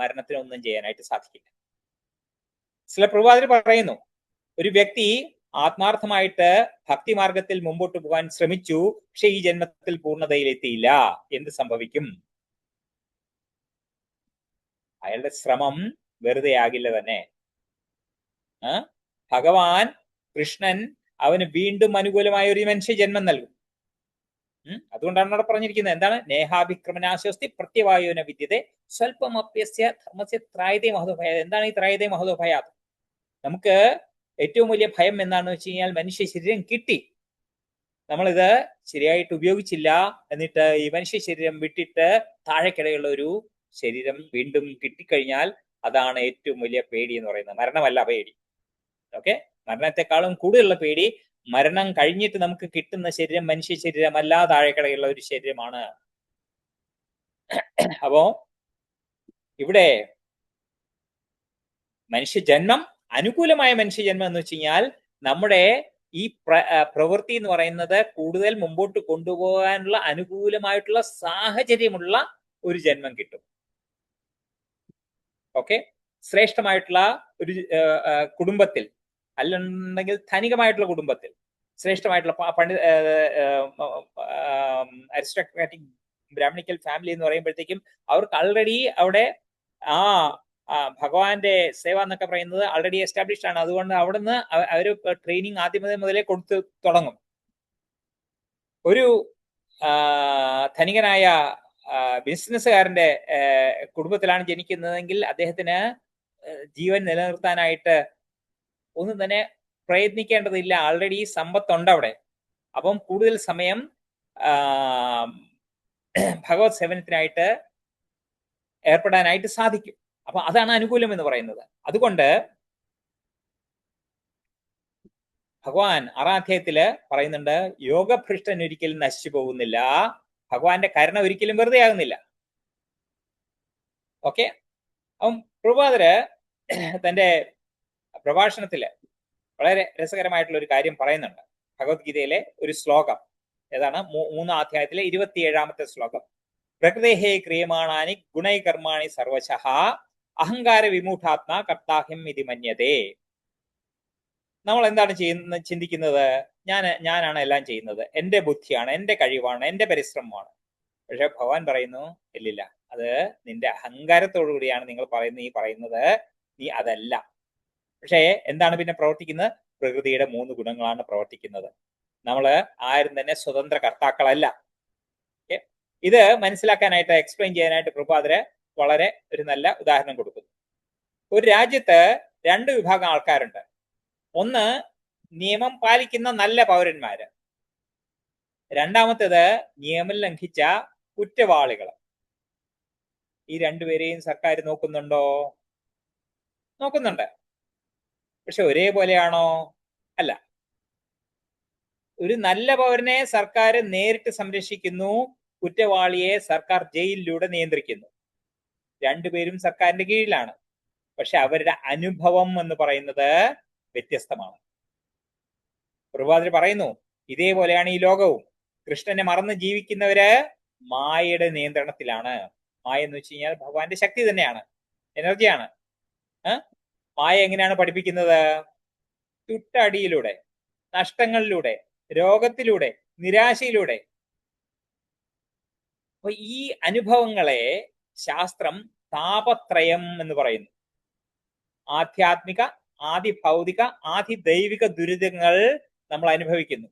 മരണത്തിനൊന്നും ചെയ്യാനായിട്ട് സാധിക്കില്ല. ചില പ്രവാചകർ പറയുന്നു, ഒരു വ്യക്തി ആത്മാർത്ഥമായിട്ട് ഭക്തിമാർഗത്തിൽ മുമ്പോട്ട് പോകാൻ ശ്രമിച്ചു, പക്ഷെ ഈ ജന്മത്തിൽ പൂർണ്ണതയിലെത്തിയില്ല, എന്ത് സംഭവിക്കും? അയാളുടെ ശ്രമം വെറുതെ ആകില്ല തന്നെ. ഭഗവാൻ കൃഷ്ണൻ അവന് വീണ്ടും അനുകൂലമായ ഒരു മനുഷ്യ ജന്മം നൽകും. അതുകൊണ്ടാണ് അവിടെ പറഞ്ഞിരിക്കുന്നത്, എന്താണ്? നേഹാഭിക്രമനാശോസ്തി പ്രത്യവായോന വിദ്യത്തെ സ്വൽപമപ്യസ്യ ധർമ്മസ്യ ത്രായതേ മഹതോ ഭയാത്. എന്താണ് ഈ ത്രായതേ മഹതോ ഭയാത്? നമുക്ക് ഏറ്റവും വലിയ ഭയം എന്താണെന്ന് വെച്ച് കഴിഞ്ഞാൽ, മനുഷ്യ ശരീരം കിട്ടി, നമ്മളിത് ശരിയായിട്ട് ഉപയോഗിച്ചില്ല, എന്നിട്ട് ഈ മനുഷ്യ ശരീരം വിട്ടിട്ട് താഴെക്കിടയുള്ള ഒരു ശരീരം വീണ്ടും കിട്ടിക്കഴിഞ്ഞാൽ അതാണ് ഏറ്റവും വലിയ പേടി എന്ന് പറയുന്നത്. മരണമല്ല പേടി. ഓക്കെ, മരണത്തെക്കാളും കൂടുതലുള്ള പേടി മരണം കഴിഞ്ഞിട്ട് നമുക്ക് കിട്ടുന്ന ശരീരം മനുഷ്യ ശരീരമല്ല, താഴെക്കിടയുള്ള ഒരു ശരീരമാണ്. അപ്പോ ഇവിടെ മനുഷ്യജന്മം, അനുകൂലമായ മനുഷ്യജന്മം എന്ന് വെച്ച് കഴിഞ്ഞാൽ നമ്മുടെ ഈ പ്രവൃത്തി എന്ന് പറയുന്നത് കൂടുതൽ മുമ്പോട്ട് കൊണ്ടുപോകാനുള്ള അനുകൂലമായിട്ടുള്ള സാഹചര്യമുള്ള ഒരു ജന്മം കിട്ടും. ഓക്കെ, ശ്രേഷ്ഠമായിട്ടുള്ള ഒരു കുടുംബത്തിൽ, അല്ലെന്നുണ്ടെങ്കിൽ ധനികമായിട്ടുള്ള കുടുംബത്തിൽ, ശ്രേഷ്ഠമായിട്ടുള്ള അരിസ്റ്റോക്രാറ്റിക് ബ്രാഹ്മണിക്കൽ ഫാമിലി എന്ന് പറയുമ്പോഴത്തേക്കും അവർക്ക് ആൾറെഡി അവിടെ ഭഗവാന്റെ സേവ എന്നൊക്കെ പറയുന്നത് ആൾറെഡി എസ്റ്റാബ്ലിഷ്ഡ് ആണ്. അതുകൊണ്ട് അവിടുന്ന് അവർ ട്രെയിനിങ് ആദ്യമേ മുതലേ കൊടുത്തു തുടങ്ങും. ഒരു ധനികനായ ബിസിനസ്സുകാരന്റെ കുടുംബത്തിലാണ് ജനിക്കുന്നതെങ്കിൽ അദ്ദേഹത്തിന് ജീവൻ നിലനിർത്താനായിട്ട് ഒന്നും തന്നെ പ്രയത്നിക്കേണ്ടതില്ല, ആൾറെഡി സമ്പത്തുണ്ട് അവിടെ. അപ്പം കൂടുതൽ സമയം ഭഗവത് സേവനത്തിനായിട്ട് ഏർപ്പെടാനായിട്ട് സാധിക്കും. അപ്പൊ അതാണ് അനുകൂലം എന്ന് പറയുന്നത്. അതുകൊണ്ട് ഭഗവാൻ 6-ാം അധ്യായത്തില് പറയുന്നുണ്ട്, യോഗഭ്രഷ്ടൻ ഒരിക്കലും നശിച്ചു പോകുന്നില്ല, ഭഗവാന്റെ കരുണ ഒരിക്കലും വെറുതെ ആകുന്നില്ല. ഓക്കെ, അപ്പം പ്രഭുപാദര് തന്റെ പ്രഭാഷണത്തില് വളരെ രസകരമായിട്ടുള്ള ഒരു കാര്യം പറയുന്നുണ്ട്. ഭഗവത്ഗീതയിലെ ഒരു ശ്ലോകം, ഏതാണ്? 3-ാം അധ്യായത്തിലെ 27-ാമത്തെ ശ്ലോകം. പ്രകൃതേഹേ ക്രിയമാണാനി ഗുണൈ കർമാണി സർവശഃ അഹങ്കാര വിമൂഢാത്മാ കർത്താഹ്യം ഇതി മന്യതേ. നമ്മൾ എന്താണ് ചിന്തിക്കുന്നത്? ഞാനാണ് എല്ലാം ചെയ്യുന്നത്, എന്റെ ബുദ്ധിയാണ്, എന്റെ കഴിവാണ്, എന്റെ പരിശ്രമമാണ്. പക്ഷെ ഭഗവാൻ പറയുന്നു, ഇല്ലില്ല, അത് നിന്റെ അഹങ്കാരത്തോടു കൂടിയാണ് നിങ്ങൾ പറയുന്നത്, നീ അതല്ല. പക്ഷേ എന്താണ് പിന്നെ പ്രവർത്തിക്കുന്നത്? പ്രകൃതിയുടെ 3 ഗുണങ്ങളാണ് പ്രവർത്തിക്കുന്നത്. നമ്മള് ആരും തന്നെ സ്വതന്ത്ര കർത്താക്കളല്ല. ഇത് മനസ്സിലാക്കാനായിട്ട്, എക്സ്പ്ലെയിൻ ചെയ്യാനായിട്ട് പ്രഭുപാദര് വളരെ ഒരു നല്ല ഉദാഹരണം കൊടുക്കുന്നു. ഒരു രാജ്യത്ത് 2 വിഭാഗം ആൾക്കാരുണ്ട്. ഒന്ന് നിയമം പാലിക്കുന്ന നല്ല പൗരന്മാര്, രണ്ടാമത്തേത് നിയമം ലംഘിച്ച കുറ്റവാളികൾ. ഈ രണ്ടുപേരെയും സർക്കാർ നോക്കുന്നുണ്ടോ? നോക്കുന്നുണ്ട്. പക്ഷെ ഒരേപോലെയാണോ? അല്ല. ഒരു നല്ല പൗരനെ സർക്കാർ നേരിട്ട് സംരക്ഷിക്കുന്നു, കുറ്റവാളിയെ സർക്കാർ ജയിലിലൂടെ നിയന്ത്രിക്കുന്നു. രണ്ടുപേരും സർക്കാരിന്റെ കീഴിലാണ്. പക്ഷെ അവരുടെ അനുഭവം എന്ന് പറയുന്നത് വ്യത്യസ്തമാണ്. പ്രഭുപാദര് പറയുന്നു, ഇതേപോലെയാണ് ഈ ലോകവും. കൃഷ്ണനെ മറന്ന് ജീവിക്കുന്നവര് മായയുടെ നിയന്ത്രണത്തിലാണ്. മായ എന്ന് വെച്ച് കഴിഞ്ഞാൽ ഭഗവാന്റെ ശക്തി തന്നെയാണ്, എനർജിയാണ്. മായ എങ്ങനെയാണ് പഠിപ്പിക്കുന്നത്? ചുട്ടടിയിലൂടെ, നഷ്ടങ്ങളിലൂടെ, രോഗത്തിലൂടെ, നിരാശയിലൂടെ. അപ്പൊ ഈ അനുഭവങ്ങളെ ശാസ്ത്രം താപത്രയം എന്ന് പറയുന്നു. ആധ്യാത്മിക, ആദിഭൗതിക, ആദിദൈവിക ദുരിതങ്ങൾ നമ്മൾ അനുഭവിക്കുന്നു.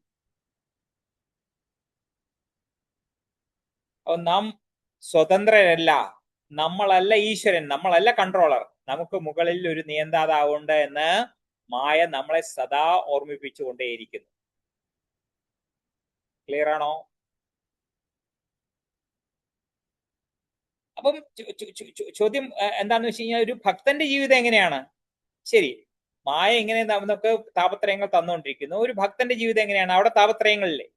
നാം സ്വതന്ത്രരല്ല, നമ്മളല്ല ഈശ്വരൻ, നമ്മളല്ല കൺട്രോളർ, നമുക്ക് മുകളിൽ ഒരു നിയന്ത്രാതാവുണ്ട് എന്ന് മായ നമ്മളെ സദാ ഓർമ്മിപ്പിച്ചുകൊണ്ടേയിരിക്കുന്നു. ക്ലിയർ ആണോ? അപ്പം ചോദ്യം എന്താന്ന് വെച്ച് കഴിഞ്ഞാൽ, ഒരു ഭക്തന്റെ ജീവിതം എങ്ങനെയാണ്? ശരി, മായ എങ്ങനെ നമുക്ക് താപത്രയങ്ങൾ തന്നുകൊണ്ടിരിക്കുന്നു, ഒരു ഭക്തന്റെ ജീവിതം എങ്ങനെയാണ്? അവിടെ താപത്രയങ്ങളില്ലേ?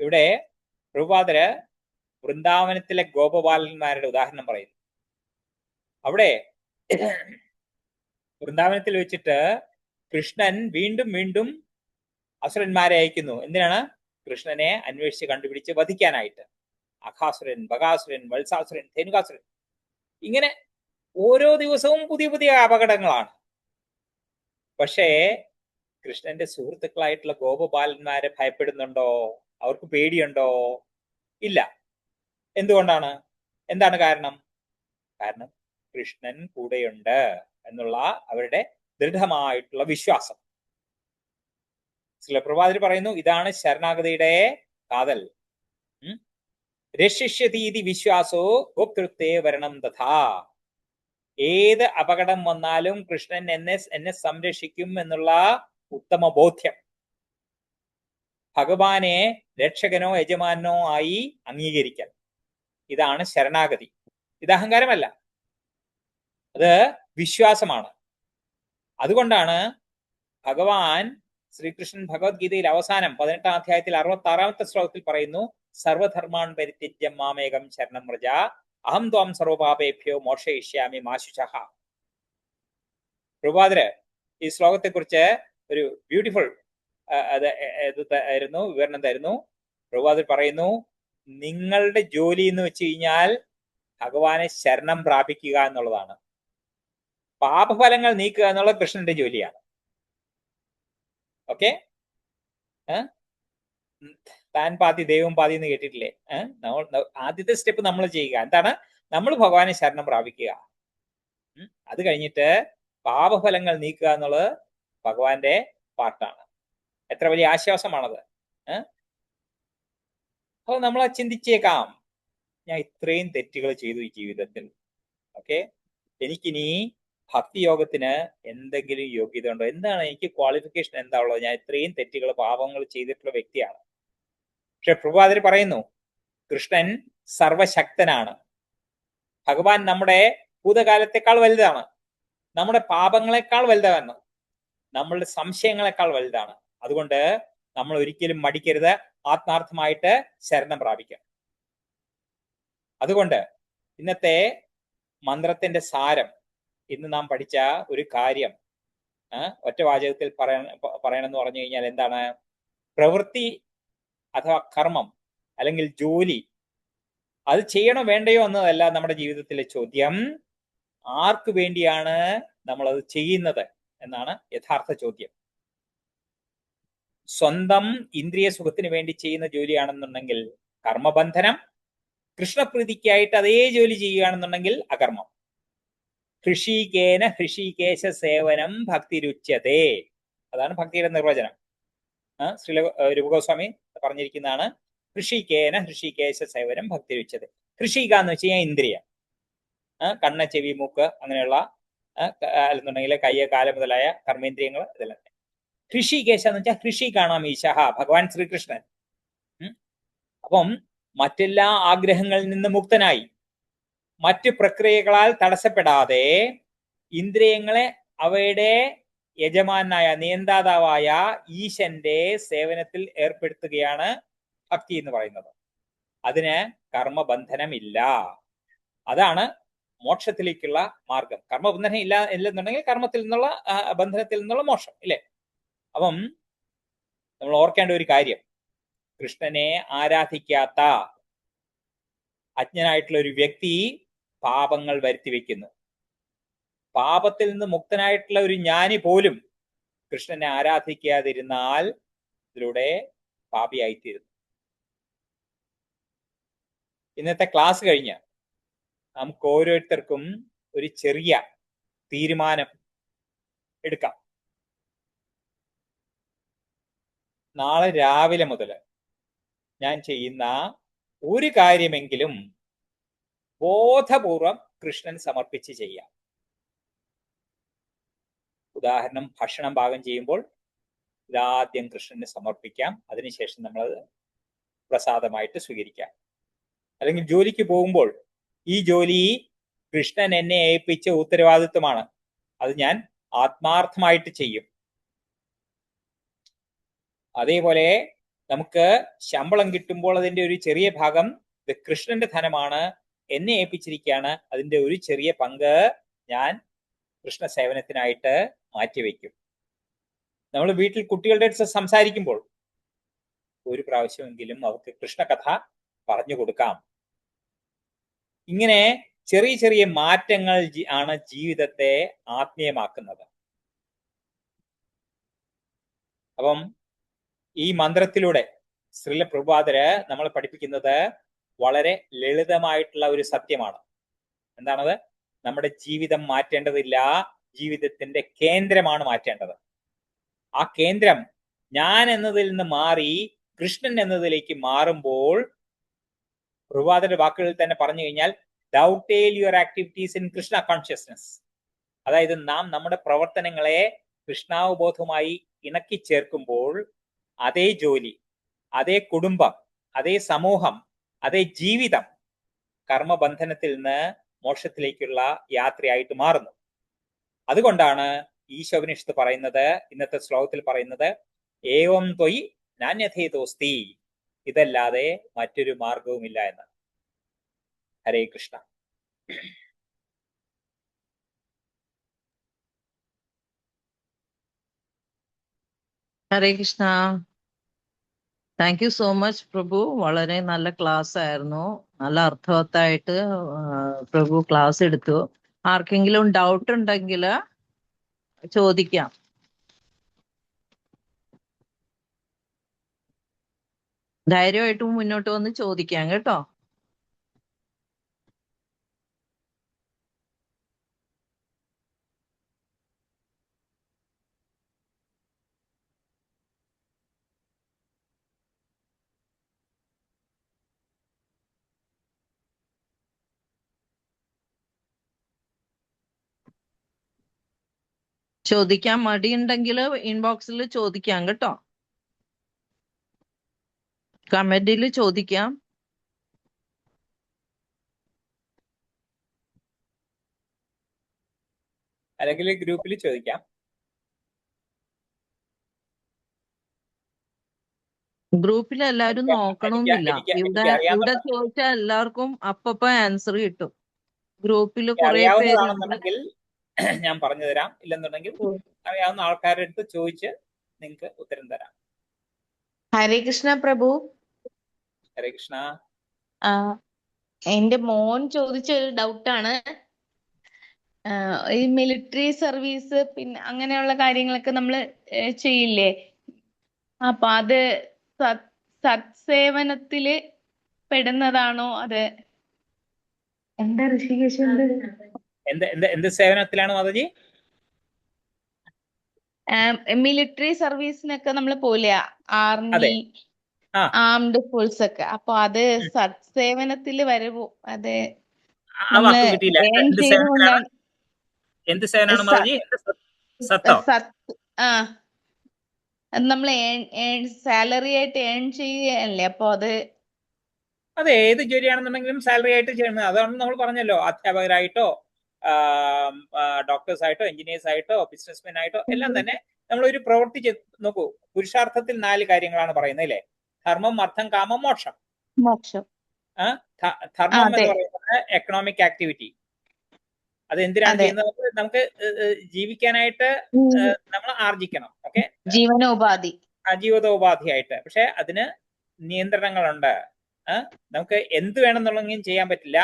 ഇവിടെ പ്രഭുപാദര് വൃന്ദാവനത്തിലെ ഗോപബാലന്മാരുടെ ഉദാഹരണം പറയുന്നു. അവിടെ വൃന്ദാവനത്തിൽ വെച്ചിട്ട് കൃഷ്ണൻ വീണ്ടും വീണ്ടും അസുരന്മാരെ അയക്കുന്നു. എന്തിനാണ്? കൃഷ്ണനെ അന്വേഷിച്ച് കണ്ടുപിടിച്ച് വധിക്കാനായിട്ട്. അഘാസുരൻ, ബകാസുരൻ, വത്സാസുരൻ, ധേനുകാസുരൻ, ഇങ്ങനെ ഓരോ ദിവസവും പുതിയ പുതിയ അപകടങ്ങളാണ്. പക്ഷേ കൃഷ്ണന്റെ സുഹൃത്തുക്കളായിട്ടുള്ള ഗോപബാലന്മാരെ ഭയപ്പെടുന്നുണ്ടോ? അവർക്ക് പേടിയുണ്ടോ? ഇല്ല. എന്തുകൊണ്ടാണ്? എന്താണ് കാരണം? കാരണം കൃഷ്ണൻ കൂടെയുണ്ട് എന്നുള്ള അവരുടെ ദൃഢമായിട്ടുള്ള വിശ്വാസം. പ്രഭുപാദര് പറയുന്നു, ഇതാണ് ശരണാഗതിയുടെ കാതൽ. രക്ഷിഷ്യതീതി വിശ്വാസോ ഗോപ്തൃത്വേ വരണം തഥാ. ഏത് അപകടം വന്നാലും കൃഷ്ണൻ എന്നെ സംരക്ഷിക്കും എന്നുള്ള ഉത്തമ ബോധ്യം, ഭഗവാനെ രക്ഷകനോ യജമാനോ ആയി അംഗീകരിക്കൽ, ഇതാണ് ശരണാഗതി. ഇത് അഹങ്കാരമല്ല, അത് വിശ്വാസമാണ്. അതുകൊണ്ടാണ് ഭഗവാൻ ശ്രീകൃഷ്ണൻ ഭഗവത്ഗീതയിൽ അവസാനം 18-ാം അധ്യായത്തിൽ 66-ാമത്തെ ശ്ലോകത്തിൽ പറയുന്നു, സർവധർമാൻ പരിത്യജ്യ മാമേകം ശരണം വ്രജ അഹം ത്വാം സർവപാപേഭ്യോ മോക്ഷയിഷ്യാമി മാ ശുചഃ. പ്രഭുപാദര് ഈ ശ്ലോകത്തെ കുറിച്ച് ഒരു ബ്യൂട്ടിഫുൾ വിവരണം തരുന്നു. പ്രഭുപാദർ പറയുന്നു, നിങ്ങളുടെ ജോലി എന്ന് വെച്ച് കഴിഞ്ഞാൽ ഭഗവാനെ ശരണം പ്രാപിക്കുക എന്നുള്ളതാണ്. പാപഫലങ്ങൾ നീക്കുക എന്നുള്ളത് കൃഷ്ണന്റെ ജോലിയാണ്. ഓക്കെ, താൻ പാതി ദൈവം പാതി എന്ന് കേട്ടിട്ടില്ലേ? ആദ്യത്തെ സ്റ്റെപ്പ് നമ്മൾ ചെയ്യുക എന്താണ്? നമ്മൾ ഭഗവാനെ ശരണം പ്രാപിക്കുക. അത് കഴിഞ്ഞിട്ട് പാപഫലങ്ങൾ നീക്കുക എന്നുള്ളത് ഭഗവാന്റെ പാർട്ടാണ്. എത്ര വലിയ ആശ്വാസമാണത്. അപ്പോൾ നമ്മൾ ചിന്തിച്ചേക്കാം, ഞാൻ ഇത്രയും തെറ്റുകൾ ചെയ്തു ഈ ജീവിതത്തിൽ. ഓക്കെ, എനിക്കിനി ഭക്തിയോഗത്തിന് എന്തെങ്കിലും യോഗ്യത ഉണ്ടോ? എന്താണ് എനിക്ക് ക്വാളിഫിക്കേഷൻ എന്താ ഉള്ളത്? ഞാൻ ഇത്രയും തെറ്റുകൾ പാപങ്ങൾ ചെയ്തിട്ടുള്ള വ്യക്തിയാണ്. പക്ഷെ പ്രഭുപാദർ പറയുന്നു, കൃഷ്ണൻ സർവശക്തനാണ്. ഭഗവാൻ നമ്മുടെ ഭൂതകാലത്തെക്കാൾ വലുതാണ്, നമ്മുടെ പാപങ്ങളെക്കാൾ വലുതാണ്, നമ്മളുടെ സംശയങ്ങളെക്കാൾ വലുതാണ്. അതുകൊണ്ട് നമ്മൾ ഒരിക്കലും മടിക്കരുത്, ആത്മാർത്ഥമായിട്ട് ശരണം പ്രാപിക്കാം. അതുകൊണ്ട് ഇന്നത്തെ മന്ത്രത്തിന്റെ സാരം, ഇന്ന് നാം പഠിച്ച ഒരു കാര്യം ഒറ്റ വാചകത്തിൽ പറയണമെന്ന് പറഞ്ഞു കഴിഞ്ഞാൽ എന്താണ്? പ്രവൃത്തി അഥവാ കർമ്മം അല്ലെങ്കിൽ ജോലി അത് ചെയ്യണോ വേണ്ടയോ എന്നതല്ല നമ്മുടെ ജീവിതത്തിലെ ചോദ്യം. ആർക്ക് വേണ്ടിയാണ് നമ്മൾ അത് ചെയ്യുന്നത് എന്നാണ് യഥാർത്ഥ ചോദ്യം. സ്വന്തം ഇന്ദ്രിയ സുഖത്തിന് വേണ്ടി ചെയ്യുന്ന ജോലിയാണെന്നുണ്ടെങ്കിൽ കർമ്മബന്ധനം, കൃഷ്ണപ്രീതിക്കായിട്ട് അതേ ജോലി ചെയ്യുകയാണെന്നുണ്ടെങ്കിൽ അകർമ്മം. ഹൃഷീകേന ഹൃഷീകേശ സേവനം ഭക്തിരുച്യതേ. അതാണ് ഭക്തിയുടെ നിർവചനം. ശ്രീ രൂപഗോസ്വാമി പറഞ്ഞിരിക്കുന്നതാണ്, ഹൃഷീകേന ഹൃഷീകേശ സേവനം ഭക്തിരുച്യതേ. ഹൃഷീക എന്ന് വെച്ച് കഴിഞ്ഞാൽ ഇന്ദ്രിയം, കണ്ണ്, ചെവി, മൂക്ക് അങ്ങനെയുള്ള അല്ലെന്നുണ്ടെങ്കിൽ കയ്യ്, കാല് മുതലായ കർമ്മേന്ദ്രിയങ്ങൾ ഇതെല്ലാം. ഹൃഷീകേശ എന്ന് വെച്ചാൽ ഹൃഷി കാണാം ഈശഹ, ഭഗവാൻ ശ്രീകൃഷ്ണൻ. അപ്പം മറ്റെല്ലാ ആഗ്രഹങ്ങളിൽ നിന്ന് മുക്തനായി, മറ്റു പ്രക്രിയകളാൽ തടസ്സപ്പെടാതെ ഇന്ദ്രിയങ്ങളെ അവയുടെ യജമാനായ നിയന്താതാവായ ഈശന്റെ സേവനത്തിൽ ഏർപ്പെടുത്തുകയാണ് ഭക്തി എന്ന് പറയുന്നത്. അതിന് കർമ്മബന്ധനമില്ല. അതാണ് മോക്ഷത്തിലേക്കുള്ള മാർഗം. കർമ്മബന്ധനം ഇല്ലെന്നുണ്ടെങ്കിൽ കർമ്മത്തിൽ നിന്നുള്ള ബന്ധനത്തിൽ നിന്നുള്ള മോക്ഷം ഇല്ലേ? അപ്പം നമ്മൾ ഓർക്കേണ്ട ഒരു കാര്യം, കൃഷ്ണനെ ആരാധിക്കാത്ത അജ്ഞനായിട്ടുള്ള ഒരു വ്യക്തി പാപങ്ങൾ വരുത്തി വെക്കുന്നു. പാപത്തിൽ നിന്ന് മുക്തനായിട്ടുള്ള ഒരു ജ്ഞാനി പോലും കൃഷ്ണനെ ആരാധിക്കാതിരുന്നാൽ ഇതിലൂടെ പാപിയായിത്തീരുന്നു. ഇന്നത്തെ ക്ലാസ് കഴിഞ്ഞ് നമുക്ക് ഓരോരുത്തർക്കും ഒരു ചെറിയ തീരുമാനം എടുക്കാം. നാളെ രാവിലെ മുതൽ ഞാൻ ചെയ്യുന്ന ഒരു കാര്യമെങ്കിലും ബോധപൂർവം കൃഷ്ണൻ സമർപ്പിച്ച് ചെയ്യാം. ഉദാഹരണം, ഭക്ഷണം പാകം ചെയ്യുമ്പോൾ ഇതാദ്യം കൃഷ്ണന് സമർപ്പിക്കാം, അതിനുശേഷം നമ്മൾ പ്രസാദമായിട്ട് സ്വീകരിക്കാം. അല്ലെങ്കിൽ ജോലിക്ക് പോകുമ്പോൾ ഈ ജോലി കൃഷ്ണൻ എന്നെ ഏൽപ്പിച്ച ഉത്തരവാദിത്വമാണ്, അത് ഞാൻ ആത്മാർത്ഥമായിട്ട് ചെയ്യും. അതേപോലെ നമുക്ക് ശമ്പളം കിട്ടുമ്പോൾ അതിന്റെ ഒരു ചെറിയ ഭാഗം ഇത് കൃഷ്ണന്റെ ധനമാണ്, എന്നെ ഏൽപ്പിച്ചിരിക്കുകയാണ്, അതിന്റെ ഒരു ചെറിയ പങ്ക് ഞാൻ കൃഷ്ണ സേവനത്തിനായിട്ട് മാറ്റിവെക്കും. നമ്മൾ വീട്ടിൽ കുട്ടികളുടെ അടുത്ത് സംസാരിക്കുമ്പോൾ ഒരു പ്രാവശ്യമെങ്കിലും അവർക്ക് കൃഷ്ണകഥ പറഞ്ഞു കൊടുക്കാം. ഇങ്ങനെ ചെറിയ ചെറിയ മാറ്റങ്ങൾ ആണ് ജീവിതത്തെ ആത്മീയമാക്കുന്നത്. അപ്പം ഈ മന്ത്രത്തിലൂടെ ശ്രീല പ്രഭുപാദര് നമ്മളെ പഠിപ്പിക്കുന്നത് വളരെ ലളിതമായിട്ടുള്ള ഒരു സത്യമാണ്. എന്താണത്? നമ്മുടെ ജീവിതം മാറ്റേണ്ടതില്ല, ജീവിതത്തിന്റെ കേന്ദ്രമാണ് മാറ്റേണ്ടത്. ആ കേന്ദ്രം ഞാൻ എന്നതിൽ നിന്ന് മാറി കൃഷ്ണൻ എന്നതിലേക്ക് മാറുമ്പോൾ, പ്രഭുപാദരുടെ വാക്കുകളിൽ തന്നെ പറഞ്ഞു കഴിഞ്ഞാൽ, dovetail your activities in Krishna consciousness. അതായത് നാം നമ്മുടെ പ്രവർത്തനങ്ങളെ കൃഷ്ണാവബോധവുമായി ഇണക്കി ചേർക്കുമ്പോൾ അതേ ജോലി, അതേ കുടുംബം, അതേ സമൂഹം, അതേ ജീവിതം കർമ്മബന്ധനത്തിൽ നിന്ന് മോക്ഷത്തിലേക്കുള്ള യാത്രയായിട്ട് മാറുന്നു. അതുകൊണ്ടാണ് ഈശോപനിഷത്ത് പറയുന്നത്, ഇന്നത്തെ ശ്ലോകത്തിൽ പറയുന്നത്, ഏവം ത്വയി നാന്യഥേതോസ്തി, ഇതല്ലാതെ മറ്റൊരു മാർഗവുമില്ല എന്ന്. Hare Krishna. Hare Krishna. Thank you so much Prabhu. വളരെ നല്ല ക്ലാസ് ആയിരുന്നു. നല്ല അർത്ഥവത്തായിട്ട് പ്രഭു ക്ലാസ് എടുത്തു. ആർക്കെങ്കിലും ഡൗട്ട് ഉണ്ടെങ്കിൽ ചോദിക്കാം. ധൈര്യമായിട്ട് മുന്നോട്ട് വന്ന് ചോദിക്കാം കേട്ടോ. ചോദിക്കാൻ മടിയുണ്ടെങ്കിൽ ഇൻബോക്സിൽ ചോദിക്കാം കേട്ടോ. കമന്റിൽ ചോദിക്കാം. അല്ലെങ്കിൽ ഗ്രൂപ്പിൽ ചോദിക്കാം. ഗ്രൂപ്പിൽ എല്ലാവരും നോക്കണമെന്നില്ല. ഇവിടെ എനിക്കറിയാവുന്ന ചോദിച്ചാൽ എല്ലാവർക്കും അപ്പപ്പോ ആൻസർ കിട്ടും. ഗ്രൂപ്പിൽ കുറെ പേരുണ്ട്. അറിയാവുന്നതാണെന്നുണ്ടെങ്കിൽ ഞാൻ പറഞ്ഞു തരാം. ഇല്ലെന്നുണ്ടെങ്കിൽ അറിയാവുന്ന ആൾക്കാരുടെ അടുത്ത് ചോദിച്ച് നിങ്ങൾക്ക് ഉത്തരം തരാം. ഹരേ കൃഷ്ണ പ്രഭു. ഹരേ കൃഷ്ണ. എന്റെ മോൻ ചോദിച്ച ഒരു ഡൗട്ടാണ്. ഈ മിലിറ്ററി സർവീസ് പിന്നെ അങ്ങനെയുള്ള കാര്യങ്ങളൊക്കെ നമ്മൾ ചെയ്യില്ലേ, അപ്പൊ അത് സത്സേവനത്തില് പെടുന്നതാണോ? അത് എന്താ ഋഷികേശ് എന്ത് സേവനത്തിലാണ് മാതാജി? മിലിറ്ററി സർവീസിനൊക്കെ നമ്മൾ പോലെ ആർമി, ആംഡ് ഫോഴ്സ് ഒക്കെ. അപ്പൊ അത് സത്സേവനത്തില് വരുമോ? അത് എന്ത് സേവനാണ് മാതാജി? സത്തോ? നമ്മൾ സാലറി ആയിട്ട് ഏൺ ചെയ്യല്ലേ. അപ്പൊ അത് ഏത് ജോലിയാണെന്നുണ്ടെങ്കിലും സാലറി ആയിട്ട് ചെയ്യുന്നത്. അതാണ് നമ്മൾ പറഞ്ഞല്ലോ, അധ്യാപകരായിട്ടോ ഡോക്ടേഴ്സ് ആയിട്ടോ എഞ്ചിനീയേഴ്സ് ആയിട്ടോ ബിസിനസ്മെൻ ആയിട്ടോ എല്ലാം തന്നെ നമ്മൾ ഒരു പ്രവൃത്തി നോക്കൂ. പുരുഷാർത്ഥത്തിൽ 4 കാര്യങ്ങളാണ് പറയുന്നത് അല്ലേ? ധർമ്മം, അർത്ഥം, കാമം, മോക്ഷം. ധർമ്മം എന്ന് പറയുന്നത് എക്കണോമിക് ആക്ടിവിറ്റി. അത് എന്തിനാണ് ചെയ്യുന്നത്? നമുക്ക് ജീവിക്കാനായിട്ട് നമ്മൾ ആർജിക്കണം. ഓക്കെ, ജീവിതോപാധിയായിട്ട്. പക്ഷെ അതിന് നിയന്ത്രണങ്ങളുണ്ട്. നമുക്ക് എന്ത് വേണമെന്നുള്ളതെങ്കിലും ചെയ്യാൻ പറ്റില്ല.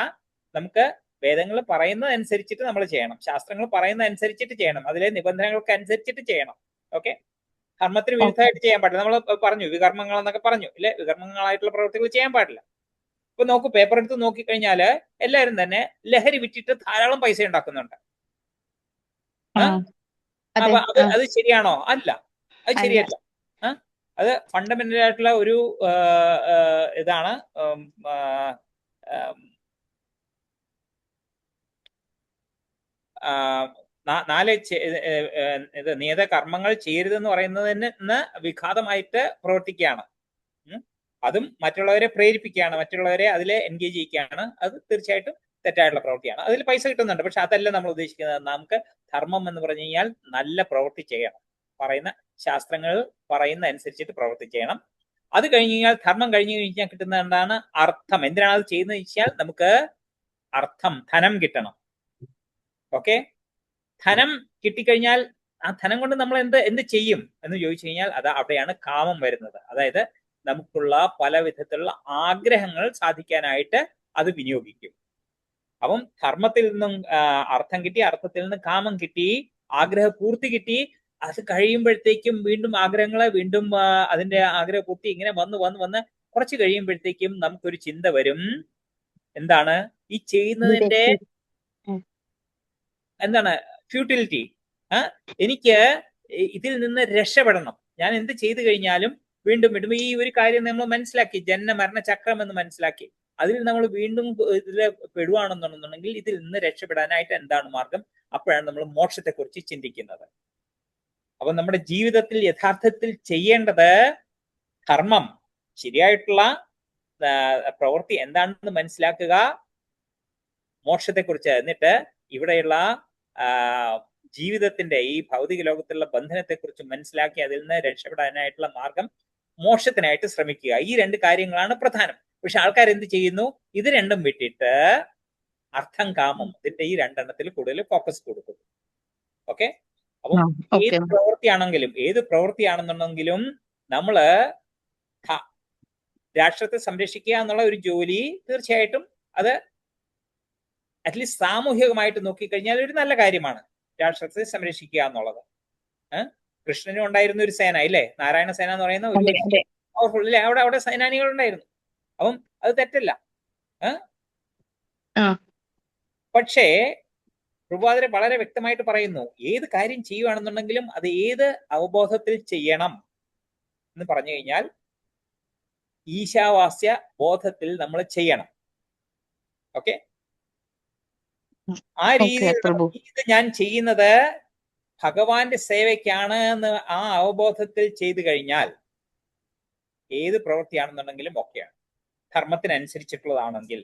നമുക്ക് വേദങ്ങൾ പറയുന്നത് അനുസരിച്ചിട്ട് നമ്മൾ ചെയ്യണം. ശാസ്ത്രങ്ങൾ പറയുന്നത് അനുസരിച്ചിട്ട് ചെയ്യണം. അതിലെ നിബന്ധനകൾക്ക് അനുസരിച്ചിട്ട് ചെയ്യണം. ഓക്കെ, ധർമ്മത്തിന് വിരുദ്ധമായിട്ട് ചെയ്യാൻ പാടില്ല. നമ്മൾ പറഞ്ഞു വികർമ്മങ്ങൾ എന്നൊക്കെ പറഞ്ഞു ഇല്ലേ? വികർമ്മങ്ങളായിട്ടുള്ള പ്രവൃത്തികൾ ചെയ്യാൻ പാടില്ല. ഇപ്പൊ നോക്കൂ, പേപ്പർ എടുത്ത് നോക്കിക്കഴിഞ്ഞാല് എല്ലാവരും തന്നെ ലഹരി വിറ്റിട്ട് ധാരാളം പൈസ ഉണ്ടാക്കുന്നുണ്ട്. അപ്പൊ അത് ശരിയാണോ? അല്ല, അത് ശരിയല്ല. അത് ഫണ്ടമെന്റൽ ആയിട്ടുള്ള ഒരു ഇതാണ്. ഇത് നിയത കർമ്മങ്ങൾ ചെയ്യരുതെന്ന് പറയുന്നതിന് വിഘാതമായിട്ട് പ്രവർത്തിക്കുകയാണ്. അതും മറ്റുള്ളവരെ പ്രേരിപ്പിക്കുകയാണ്, മറ്റുള്ളവരെ അതിലെ എൻഗേജ് ചെയ്യിക്കുകയാണ്. അത് തീർച്ചയായിട്ടും തെറ്റായിട്ടുള്ള പ്രവൃത്തിയാണ്. അതിൽ പൈസ കിട്ടുന്നുണ്ട്, പക്ഷെ അതല്ല നമ്മൾ ഉദ്ദേശിക്കുന്നത്. നമുക്ക് ധർമ്മം എന്ന് പറഞ്ഞു കഴിഞ്ഞാൽ നല്ല പ്രവൃത്തി ചെയ്യണം. പറയുന്ന ശാസ്ത്രങ്ങൾ പറയുന്ന അനുസരിച്ചിട്ട് പ്രവൃത്തി ചെയ്യണം. അത് കഴിഞ്ഞ് കഴിഞ്ഞാൽ, ധർമ്മം കഴിഞ്ഞു കഴിഞ്ഞാൽ കിട്ടുന്ന എന്താണ്? അർത്ഥം. എന്തിനാണ് അത് ചെയ്യുന്നത് വെച്ചാൽ നമുക്ക് അർത്ഥം, ധനം കിട്ടണം. ഓക്കെ, ധനം കിട്ടിക്കഴിഞ്ഞാൽ ആ ധനം കൊണ്ട് നമ്മൾ എന്ത് ചെയ്യും എന്ന് ചോദിച്ചു കഴിഞ്ഞാൽ അത് അവിടെയാണ് കാമം വരുന്നത്. അതായത് നമുക്കുള്ള പല വിധത്തിലുള്ള ആഗ്രഹങ്ങൾ സാധിക്കാനായിട്ട് അത് വിനിയോഗിക്കും. അപ്പം ധർമ്മത്തിൽ നിന്നും അർത്ഥം കിട്ടി, അർത്ഥത്തിൽ നിന്ന് കാമം കിട്ടി, ആഗ്രഹപൂർത്തി കിട്ടി. അത് കഴിയുമ്പോഴത്തേക്കും വീണ്ടും ആഗ്രഹങ്ങളെ വീണ്ടും അതിന്റെ ആഗ്രഹപൂർത്തി ഇങ്ങനെ വന്ന് കുറച്ച് കഴിയുമ്പോഴത്തേക്കും നമുക്കൊരു ചിന്ത വരും. എന്താണ് ഈ ചെയ്യുന്നതിന്റെ എന്താണ്? ഫ്യൂട്ടിലിറ്റി. എനിക്ക് ഇതിൽ നിന്ന് രക്ഷപ്പെടണം. ഞാൻ എന്ത് ചെയ്തു കഴിഞ്ഞാലും വീണ്ടും വീണ്ടും ഈ ഒരു കാര്യം നമ്മൾ മനസ്സിലാക്കി, ജനന മരണ ചക്രം എന്ന് മനസ്സിലാക്കി. അതിൽ നമ്മൾ വീണ്ടും ഇതിൽ പെടുവാണെന്നുണ്ടെന്നുണ്ടെങ്കിൽ ഇതിൽ നിന്ന് രക്ഷപ്പെടാനായിട്ട് എന്താണ് മാർഗം? അപ്പോഴാണ് നമ്മൾ മോക്ഷത്തെ കുറിച്ച് ചിന്തിക്കുന്നത്. അപ്പൊ നമ്മുടെ ജീവിതത്തിൽ യഥാർത്ഥത്തിൽ ചെയ്യേണ്ടത് ധർമ്മം, ശരിയായിട്ടുള്ള പ്രവൃത്തി എന്താണെന്ന് മനസ്സിലാക്കുക, മോക്ഷത്തെ കുറിച്ച്. എന്നിട്ട് ഇവിടെയുള്ള ജീവിതത്തിന്റെ ഈ ഭൗതിക ലോകത്തിലുള്ള ബന്ധനത്തെ കുറിച്ച് മനസ്സിലാക്കി അതിൽ നിന്ന് രക്ഷപ്പെടാനായിട്ടുള്ള മാർഗം മോക്ഷത്തിനായിട്ട് ശ്രമിക്കുക. ഈ 2 കാര്യങ്ങളാണ് പ്രധാനം. പക്ഷെ ആൾക്കാർ എന്ത് ചെയ്യുന്നു? ഇത് രണ്ടും വിട്ടിട്ട് അർത്ഥം, കാമം, ഇതിന്റെ ഈ 2 എണ്ണത്തിൽ കൂടുതൽ ഫോക്കസ് കൊടുക്കുന്നു. ഓക്കെ, അപ്പം ഓക്കെ ഏത് പ്രവൃത്തിയാണെന്നുണ്ടെങ്കിലും നമ്മള് രാഷ്ട്രത്തെ സംരക്ഷിക്കുക എന്നുള്ള ഒരു ജോലി തീർച്ചയായിട്ടും അത് അറ്റ്ലീസ്റ്റ് സാമൂഹികമായിട്ട് നോക്കിക്കഴിഞ്ഞാൽ ഒരു നല്ല കാര്യമാണ് രാഷ്ട്രത്തെ സംരക്ഷിക്കുക എന്നുള്ളത്. കൃഷ്ണനും ഉണ്ടായിരുന്ന ഒരു സേന ഇല്ലേ, നാരായണ സേന എന്ന് പറയുന്ന ഒരു പവർഫുൾ ഇല്ലേ, അവിടെ സേനാനികൾ ഉണ്ടായിരുന്നു. അപ്പം അത് തെറ്റല്ല. പക്ഷേ പ്രഭുപാദരെ വളരെ വ്യക്തമായിട്ട് പറയുന്നു, ഏത് കാര്യം ചെയ്യുകയാണെന്നുണ്ടെങ്കിലും അത് ഏത് അവബോധത്തിൽ ചെയ്യണം എന്ന് പറഞ്ഞു കഴിഞ്ഞാൽ ഈശാവാസ്യ ബോധത്തിൽ നമ്മൾ ചെയ്യണം. ഓക്കെ, ആ രീതിയിൽ ഇത് ഞാൻ ചെയ്യുന്നത് ഭഗവാന്റെ സേവയ്ക്കാണ് എന്ന് ആ അവബോധത്തിൽ ചെയ്തു കഴിഞ്ഞാൽ ഏത് പ്രവൃത്തിയാണെന്നുണ്ടെങ്കിലും ഒക്കെയാണ്, ധർമ്മത്തിനനുസരിച്ചിട്ടുള്ളതാണെങ്കിൽ.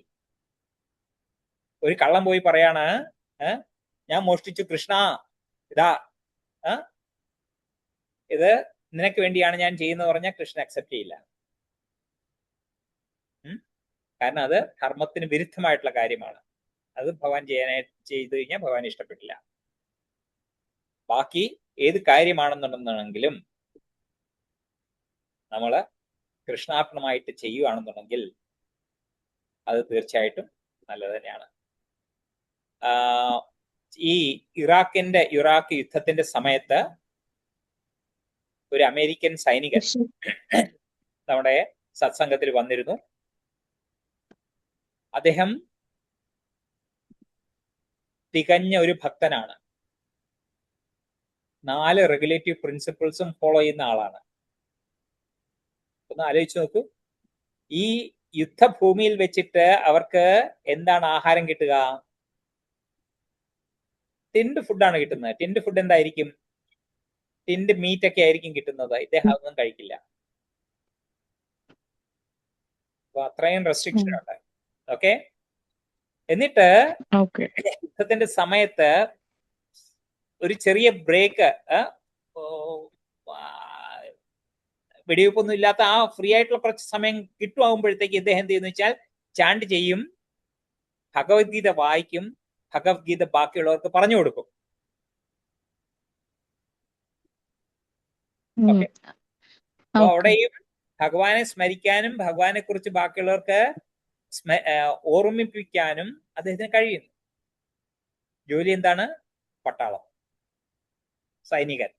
ഒരു കള്ളം പോയി പറയാണ്, ഞാൻ മോഷ്ടിച്ചു കൃഷ്ണ, ഇതാ ഇത് നിനക്ക് വേണ്ടിയാണ് ഞാൻ ചെയ്യുന്നത് പറഞ്ഞാൽ കൃഷ്ണൻ അക്സെപ്റ്റ് ചെയ്യില്ല. കാരണം അത് ധർമ്മത്തിന് വിരുദ്ധമായിട്ടുള്ള കാര്യമാണ്. അത് ഭഗവാൻ ചെയ്തു കഴിഞ്ഞാൽ ഭഗവാൻ ഇഷ്ടപ്പെട്ടില്ല. ബാക്കി ഏത് കാര്യമാണെന്നുണ്ടെന്നുണ്ടെങ്കിലും നമ്മള് കൃഷ്ണാർപ്പണമായിട്ട് ചെയ്യുകയാണെന്നുണ്ടെങ്കിൽ അത് തീർച്ചയായിട്ടും നല്ലത് തന്നെയാണ്. ഈ ഇറാഖ് യുദ്ധത്തിന്റെ സമയത്ത് ഒരു അമേരിക്കൻ സൈനികൻ നമ്മുടെ സത്സംഗത്തിൽ വന്നിരുന്നു. അദ്ദേഹം തികഞ്ഞ ഒരു ഭക്തനാണ്. 4 റെഗുലേറ്റീവ് പ്രിൻസിപ്പിൾസും ഫോളോ ചെയ്യുന്ന ആളാണ്. ഒന്ന് ആലോചിച്ച് നോക്കൂ, ഈ യുദ്ധഭൂമിയിൽ വെച്ചിട്ട് അവർക്ക് എന്താണ് ആഹാരം കിട്ടുക? ടിൻഡ് ഫുഡാണ് കിട്ടുന്നത്. ടിൻഡ് ഫുഡ് എന്തായിരിക്കും? ടിൻഡ് മീറ്റ് ഒക്കെ ആയിരിക്കും കിട്ടുന്നത്. ഇദ്ദേഹം അതൊന്നും കഴിക്കില്ല. അപ്പൊ അത്രയും റെസ്ട്രിക്ഷൻ ഉണ്ട്. ഓക്കെ, എന്നിട്ട് യുദ്ധത്തിന്റെ സമയത്ത് ഒരു ചെറിയ ബ്രേക്ക്, വെടിവെപ്പൊന്നും ഇല്ലാത്ത ആ ഫ്രീ ആയിട്ടുള്ള കുറച്ച് സമയം കിട്ടുമാകുമ്പോഴത്തേക്ക് ഇദ്ദേഹം എന്ത് ചെയ്യുന്ന വെച്ചാൽ ചാണ്ട് ചെയ്യും, ഭഗവത്ഗീത വായിക്കും, ഭഗവത്ഗീത ബാക്കിയുള്ളവർക്ക് പറഞ്ഞു കൊടുക്കും. ഓക്കെ, അപ്പൊ അവിടെയും ഭഗവാനെ സ്മരിക്കാനും ഭഗവാനെ കുറിച്ച് ബാക്കിയുള്ളവർക്ക് ഓർമ്മിപ്പിക്കാനും അദ്ദേഹത്തിന് കഴിയുന്നു. ജോലി എന്താണ്? പട്ടാളം, സൈനികൻ.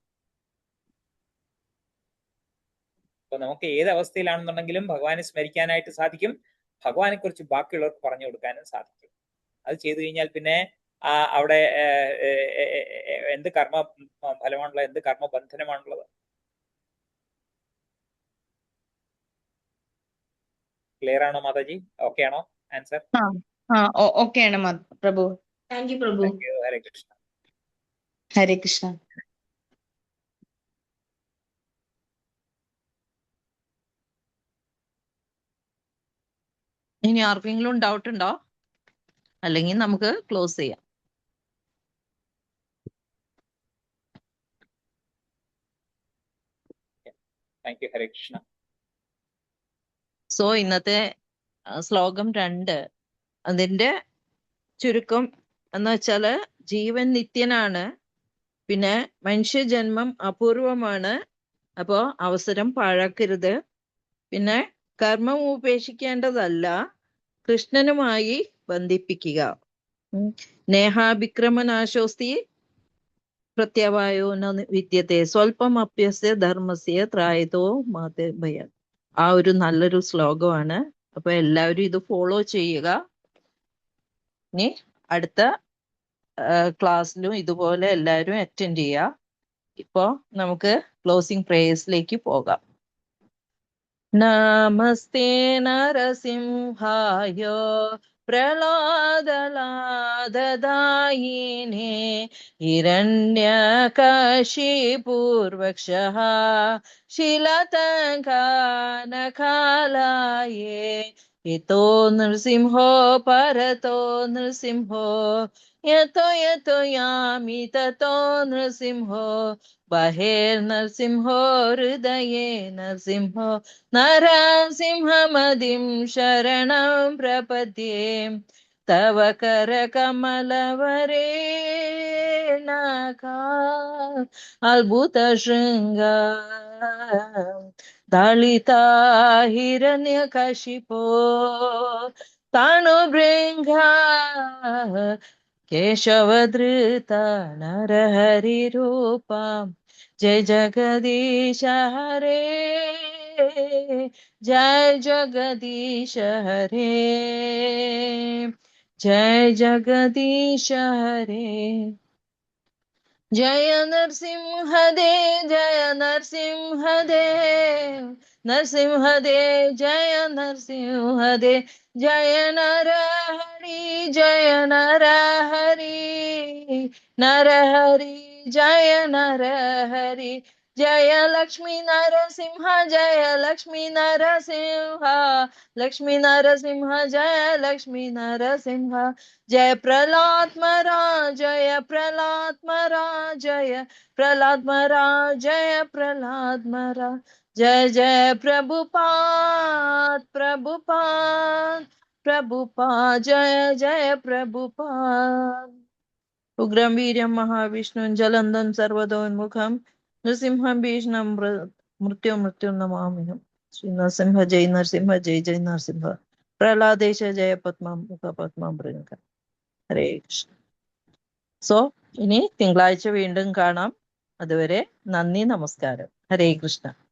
അപ്പൊ നമുക്ക് ഏത് അവസ്ഥയിലാണെന്നുണ്ടെങ്കിലും ഭഗവാനെ സ്മരിക്കാനായിട്ട് സാധിക്കും, ഭഗവാനെ കുറിച്ച് ബാക്കിയുള്ളവർക്ക് പറഞ്ഞു കൊടുക്കാനും സാധിക്കും. അത് ചെയ്തു കഴിഞ്ഞാൽ പിന്നെ അവിടെ എന്ത് കർമ്മ ഫലമാണുള്ളത്, എന്ത് കർമ്മബന്ധനമാണുള്ളത്? ക്ലിയർ ആണോ മാതാജി? ഓക്കെ ആണോ ആൻസർ? ഓക്കെ ആണ് പ്രഭു. താങ്ക് യു പ്രഭു. ഹരേ കൃഷ്ണ. ഹരേ കൃഷ്ണ. ഇനി ആർക്കെങ്കിലും ഡൗട്ട് ഉണ്ടോ? അല്ലെങ്കിൽ നമുക്ക് ക്ലോസ് ചെയ്യാം. Thank you. Hare Krishna. So ഇന്നത്തെ ശ്ലോകം 2, അതിന്റെ ചുരുക്കം എന്ന് വെച്ചാല് ജീവൻ നിത്യനാണ്, പിന്നെ മനുഷ്യജന്മം അപൂർവമാണ്, അപ്പോ അവസരം പാഴാക്കരുത്, പിന്നെ കർമ്മം ഉപേക്ഷിക്കേണ്ടതല്ല, കൃഷ്ണനുമായി ബന്ധിപ്പിക്കുക. നേഹാഭിക്രമനാശോസ്തി പ്രത്യവായോ ന വിദ്യത്തെ സ്വൽപ്പം അപ്യസ്യ ധർമ്മസ്യ ത്രായതോ മാതേ ഭയ. ആ ഒരു നല്ലൊരു ശ്ലോകമാണ്. അപ്പൊ എല്ലാവരും ഇത് ഫോളോ ചെയ്യുക. ഇനി അടുത്ത ക്ലാസ്സിലും ഇതുപോലെ എല്ലാവരും അറ്റൻഡ് ചെയ്യുക. ഇപ്പോ നമുക്ക് ക്ലോസിംഗ് പ്രേയേഴ്സിലേക്ക് പോകാം. നമസ്തേ നരസിംഹായ പ്രഹ്ലാദലാദദായിനേ ഹിരണ്യകശിപൂർവക്ഷഃ ശിലതംകാനകാലയേ യതോ നൃസിംഹോ പരതോ നൃസിംഹോ യതോ യതോ യാമി തതോ നൃസിംഹോ ബഹിർനൃസിംഹോ ഹൃദയേ നൃസിംഹോ നരസിംഹമതിം ശരണം പ്രപദ്യേ. തവ കരകമലവരേണകാ അത്ഭുത ശൃംഗാരം ദളിത ഹിരണ്യകശിപോ തണുഭൃംഗ കേശവധൃത നരഹരിരൂപം जय जगदीश हरे जय जगदीश हरे जय जगदीश हरे जय नरसिंहदेव जय नरसिंहदेव नरसिंहदेव जय नरसिंहदेव जय नरहरि जय नरहरि नरहरि जय नरहरि जय लक्ष्मी नरसिंह जय लक्ष्मी नरसिंह लक्ष्मी नरसिंह जय लक्ष्मी नरसिंह जय प्रहलाद महाराज जय प्रहलाद महाराज जय प्रहलाद महाराज जय प्रहलाद महाराज जय जय प्रभुपाद प्रभुपाद प्रभुपाद जय जय प्रभुपाद उग्रं वीर्यं महाविष्णुं ज्वलन्तं सर्वतोन्मुखं नृसिंहं भीषणं मृत्युं नमाम्यहम् श्री नरसिंह जय नरसिंह जय जय नरसिंह प्रहलादेश जय पद्मं मुख पद्मं मृग ഹരേ കൃഷ്ണ. സോ ഇനി തിങ്കളാഴ്ച വീണ്ടും കാണാം. അതുവരെ നന്ദി, നമസ്കാരം. ഹരേ കൃഷ്ണ.